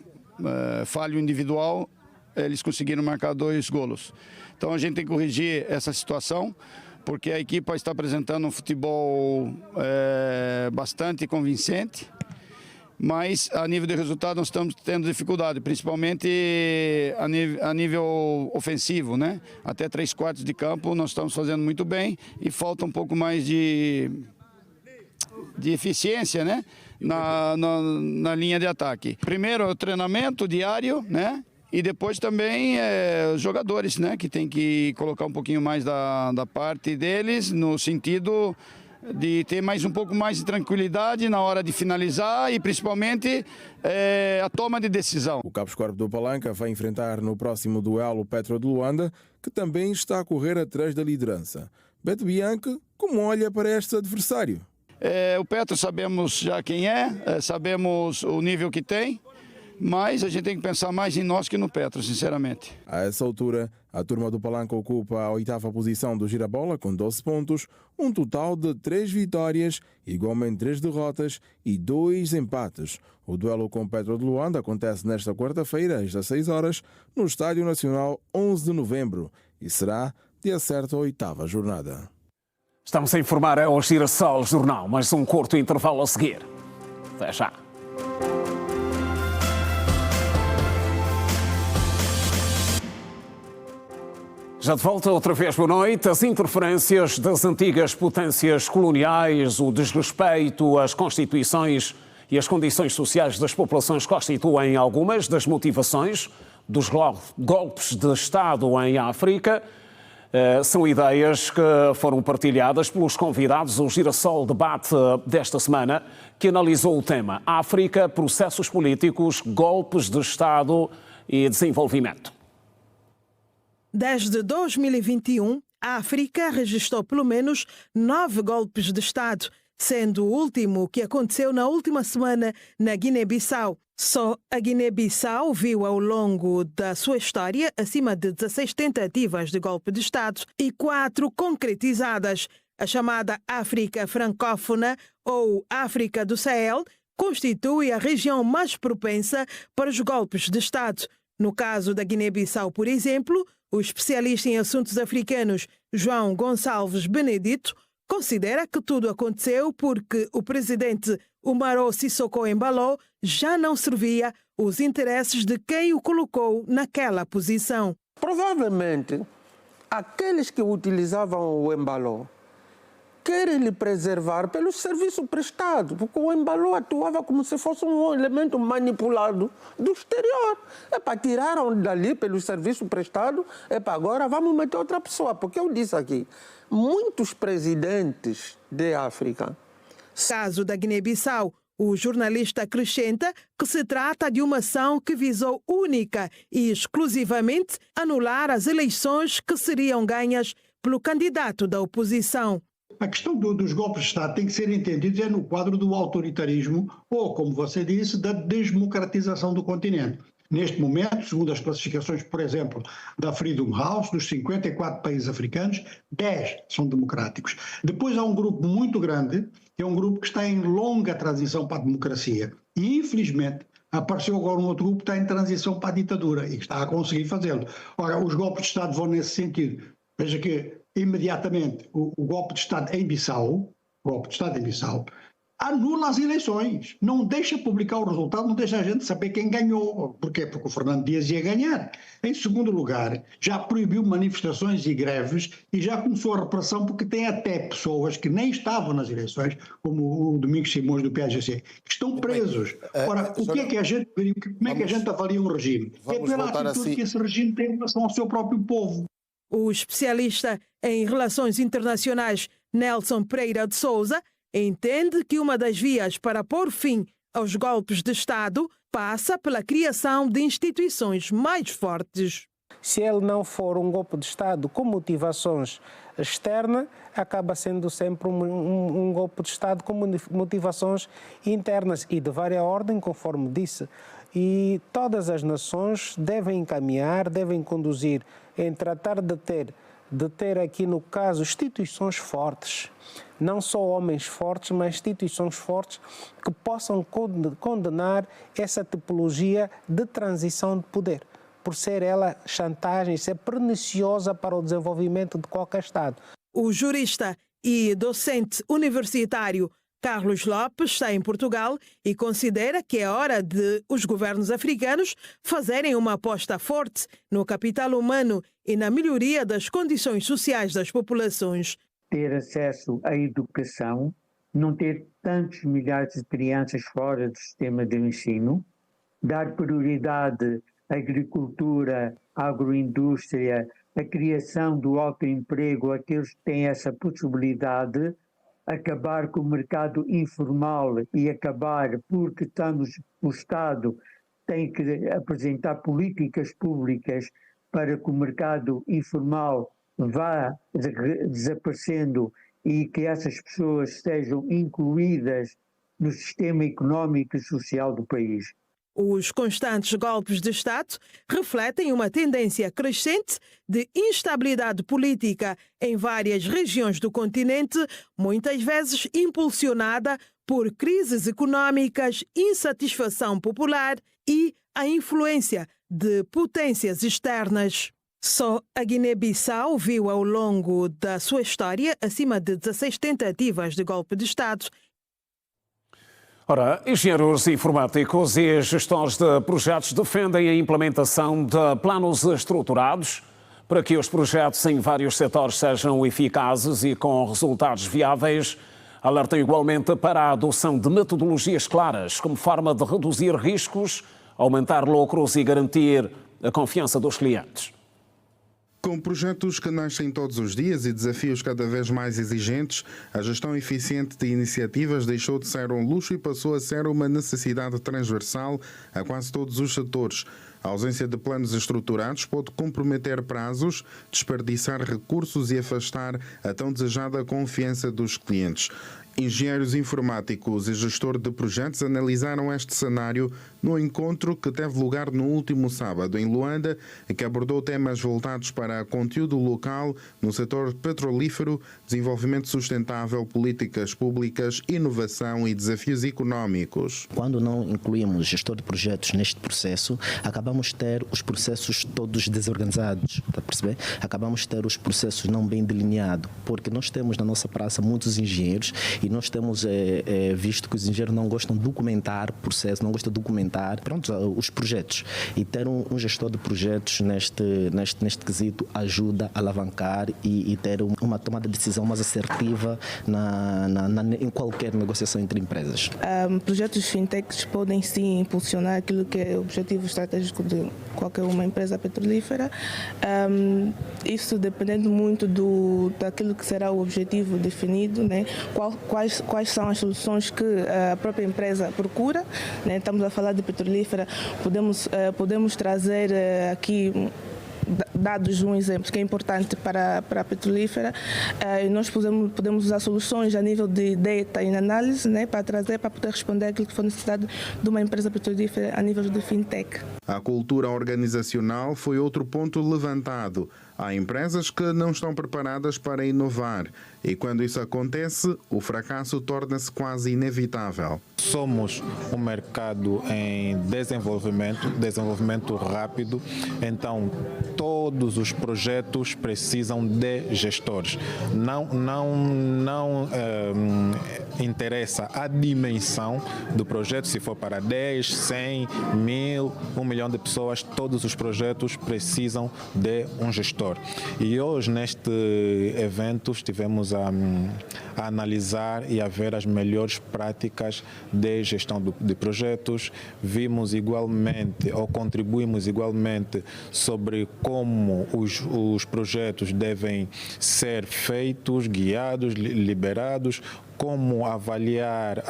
falho individual, eles conseguiram marcar 2 golos. Então a gente tem que corrigir essa situação, porque a equipa está apresentando um futebol bastante convincente, mas a nível de resultado nós estamos tendo dificuldade, principalmente a nível ofensivo, né? Até 3/4 de campo nós estamos fazendo muito bem e falta um pouco mais de eficiência, né? Na linha de ataque. Primeiro o treinamento diário, né? E depois também os jogadores, né? Que tem que colocar um pouquinho mais da parte deles, no sentido de ter um pouco mais de tranquilidade na hora de finalizar e principalmente a toma de decisão. O Cabuscor do Palanca vai enfrentar no próximo duelo o Petro de Luanda, que também está a correr atrás da liderança. Beto Bianchi, como olha para este adversário? O Petro sabemos já quem é, sabemos o nível que tem, mas a gente tem que pensar mais em nós que no Petro, sinceramente. A essa altura, a turma do Palanca ocupa a 8ª posição do Girabola com 12 pontos, um total de 3 vitórias, igualmente 3 derrotas e 2 empates. O duelo com o Petro de Luanda acontece nesta quarta-feira, às 16 horas, no Estádio Nacional 11 de novembro e será de acerto à 8ª jornada. Estamos a informar ao Girassol Jornal, mas um curto intervalo a seguir. Até já. Já de volta outra vez, boa noite. As interferências das antigas potências coloniais, o desrespeito às constituições e as condições sociais das populações constituem algumas das motivações dos golpes de Estado em África. São ideias que foram partilhadas pelos convidados do Girassol Debate desta semana, que analisou o tema África, processos políticos, golpes de Estado e desenvolvimento. Desde 2021, a África registrou pelo menos 9 golpes de Estado, sendo o último que aconteceu na última semana na Guiné-Bissau. Só a Guiné-Bissau viu ao longo da sua história acima de 16 tentativas de golpe de Estado e 4 concretizadas. A chamada África francófona ou África do Sahel constitui a região mais propensa para os golpes de Estado. No caso da Guiné-Bissau, por exemplo, o especialista em assuntos africanos João Gonçalves Benedito considera que tudo aconteceu porque o presidente Umaro Sissoko Embalo já não servia os interesses de quem o colocou naquela posição. Provavelmente, aqueles que utilizavam o Embalo querem lhe preservar pelo serviço prestado, porque o Embalo atuava como se fosse um elemento manipulado do exterior. Tiraram dali pelo serviço prestado, agora vamos meter outra pessoa, porque eu disse aqui, muitos presidentes de África. Caso da Guiné-Bissau, o jornalista acrescenta que se trata de uma ação que visou única e exclusivamente anular as eleições que seriam ganhas pelo candidato da oposição. A questão dos golpes de Estado tem que ser entendida no quadro do autoritarismo ou, como você disse, da desmocratização do continente. Neste momento, segundo as classificações, por exemplo, da Freedom House, dos 54 países africanos, 10 são democráticos. Depois há um grupo muito grande, que é um grupo que está em longa transição para a democracia. E, infelizmente, apareceu agora um outro grupo que está em transição para a ditadura e que está a conseguir fazê-lo. Ora, os golpes de Estado vão nesse sentido. Veja que, imediatamente, o golpe de Estado em Bissau, anula as eleições, não deixa publicar o resultado, não deixa a gente saber quem ganhou. Porquê? Porque o Fernando Dias ia ganhar. Em segundo lugar, já proibiu manifestações e greves e já começou a repressão porque tem até pessoas que nem estavam nas eleições, como o Domingos Simões do PAGC, que estão presos. Ora, como é que a gente avalia um regime? É pela atitude que esse regime tem em relação ao seu próprio povo. O especialista em relações internacionais Nelson Pereira de Sousa entende que uma das vias para pôr fim aos golpes de Estado passa pela criação de instituições mais fortes. Se ele não for um golpe de Estado com motivações externas, acaba sendo sempre um golpe de Estado com motivações internas e de vária ordem, conforme disse. E todas as nações devem encaminhar, devem conduzir em tratar de ter aqui, no caso, instituições fortes. Não só homens fortes, mas instituições fortes que possam condenar essa tipologia de transição de poder, por ser ela chantagem, ser perniciosa para o desenvolvimento de qualquer Estado. O jurista e docente universitário Carlos Lopes está em Portugal e considera que é hora de os governos africanos fazerem uma aposta forte no capital humano e na melhoria das condições sociais das populações. Ter acesso à educação, não ter tantos milhares de crianças fora do sistema de ensino, dar prioridade à agricultura, à agroindústria, à criação do autoemprego, àqueles que têm essa possibilidade, acabar com o mercado informal e acabar porque o Estado tem que apresentar políticas públicas para que o mercado informal vá desaparecendo e que essas pessoas sejam incluídas no sistema económico e social do país. Os constantes golpes de Estado refletem uma tendência crescente de instabilidade política em várias regiões do continente, muitas vezes impulsionada por crises econômicas, insatisfação popular e a influência de potências externas. Só a Guiné-Bissau viu ao longo da sua história acima de 16 tentativas de golpe de Estado. Ora, engenheiros informáticos e gestores de projetos defendem a implementação de planos estruturados para que os projetos em vários setores sejam eficazes e com resultados viáveis. Alertam igualmente para a adoção de metodologias claras como forma de reduzir riscos, aumentar lucros e garantir a confiança dos clientes. Com projetos que nascem todos os dias e desafios cada vez mais exigentes, a gestão eficiente de iniciativas deixou de ser um luxo e passou a ser uma necessidade transversal a quase todos os setores. A ausência de planos estruturados pode comprometer prazos, desperdiçar recursos e afastar a tão desejada confiança dos clientes. Engenheiros informáticos e gestor de projetos analisaram este cenário no encontro que teve lugar no último sábado em Luanda, que abordou temas voltados para conteúdo local no setor petrolífero, desenvolvimento sustentável, políticas públicas, inovação e desafios económicos. Quando não incluímos gestor de projetos neste processo, acabamos de ter os processos todos desorganizados, está a perceber? Acabamos de ter os processos não bem delineados, porque nós temos na nossa praça muitos engenheiros e nós temos visto que os engenheiros não gostam de documentar processo, não gostam de documentar os projetos. E ter um gestor de projetos neste quesito ajuda a alavancar e ter uma tomada de decisão mais assertiva em qualquer negociação entre empresas. Projetos fintechs podem sim impulsionar aquilo que é o objetivo estratégico de qualquer uma empresa petrolífera. Isso dependendo muito daquilo que será o objetivo definido, né? Quais são as soluções que a própria empresa procura, né? Estamos a falar de petrolífera, podemos trazer aqui dados um exemplo que é importante para a petrolífera. Nós podemos usar soluções a nível de data e análise, né, para poder responder aquilo que for necessidade de uma empresa petrolífera a nível de fintech. A cultura organizacional foi outro ponto levantado. Há empresas que não estão preparadas para inovar e quando isso acontece, o fracasso torna-se quase inevitável. Somos um mercado em desenvolvimento rápido, então todos os projetos precisam de gestores. Não interessa a dimensão do projeto, se for para 10, 100, 1000, 1 milhão de pessoas, todos os projetos precisam de um gestor. E hoje, neste evento, estivemos a analisar e a ver as melhores práticas de gestão de projetos. Vimos igualmente, ou contribuímos igualmente, sobre como os projetos devem ser feitos, guiados, liberados, como avaliar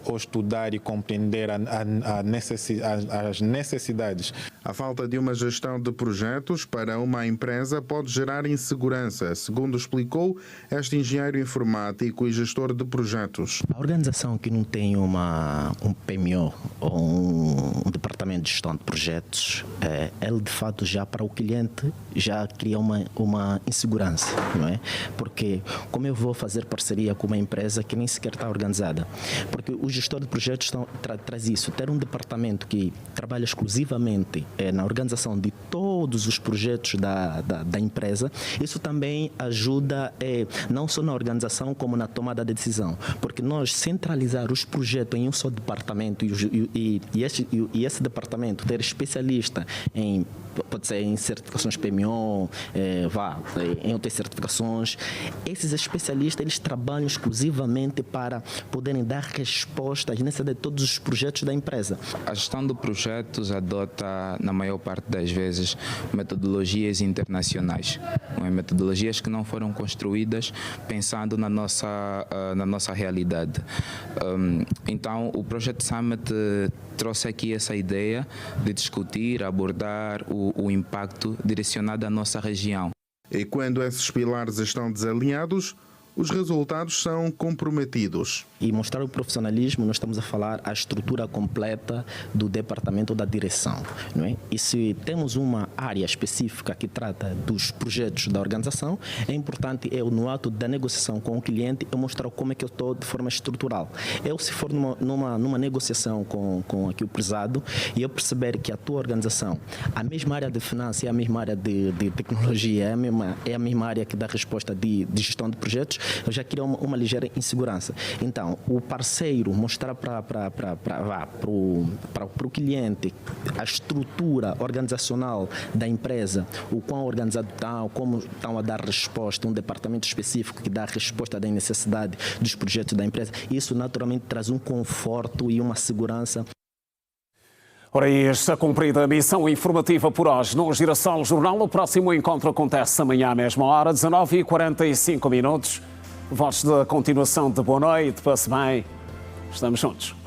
ou estudar e compreender as necessidades. A falta de uma gestão de projetos para uma empresa pode gerar insegurança, segundo explicou este engenheiro informático e gestor de projetos. A organização que não tem um PMO ou um departamento de gestão de projetos, ele de fato já para o cliente já cria uma insegurança, não é? Porque como eu vou fazer parceria com uma empresa que nem sequer está organizada? Porque o gestor de projetos traz isso, ter um departamento que trabalha exclusivamente na organização de todos os projetos da empresa, isso também ajuda não só na organização como na tomada de decisão, porque nós centralizar os projetos em um só departamento e esse departamento ter especialista pode ser em certificações PMO, em outras certificações, esses especialistas eles trabalham exclusivamente para poderem dar resposta às necessidades de todos os projetos da empresa. A gestão de projetos adota, na maior parte das vezes, metodologias internacionais, metodologias que não foram construídas pensando na nossa realidade. Então, o Project Summit trouxe aqui essa ideia de discutir, abordar o impacto direcionado à nossa região. E quando esses pilares estão desalinhados, os resultados são comprometidos. E mostrar o profissionalismo, nós estamos a falar a estrutura completa do departamento da direção, não é? E se temos uma área específica que trata dos projetos da organização, é importante no ato da negociação com o cliente eu mostrar como é que eu estou de forma estrutural. Se for numa negociação com aqui o prezado e eu perceber que a tua organização, a mesma área de finanças e a mesma área de tecnologia, é a mesma área que dá resposta de gestão de projetos, eu já crio uma ligeira insegurança. Então, o parceiro mostrar para o cliente a estrutura organizacional da empresa, o quão organizado estão, como estão a dar resposta, um departamento específico que dá resposta da necessidade dos projetos da empresa, isso naturalmente traz um conforto e uma segurança. Ora, está cumprida a missão informativa por hoje no Girassol Jornal. O próximo encontro acontece amanhã à mesma hora, 19h45. Votos de continuação de boa noite, passe bem. Estamos juntos.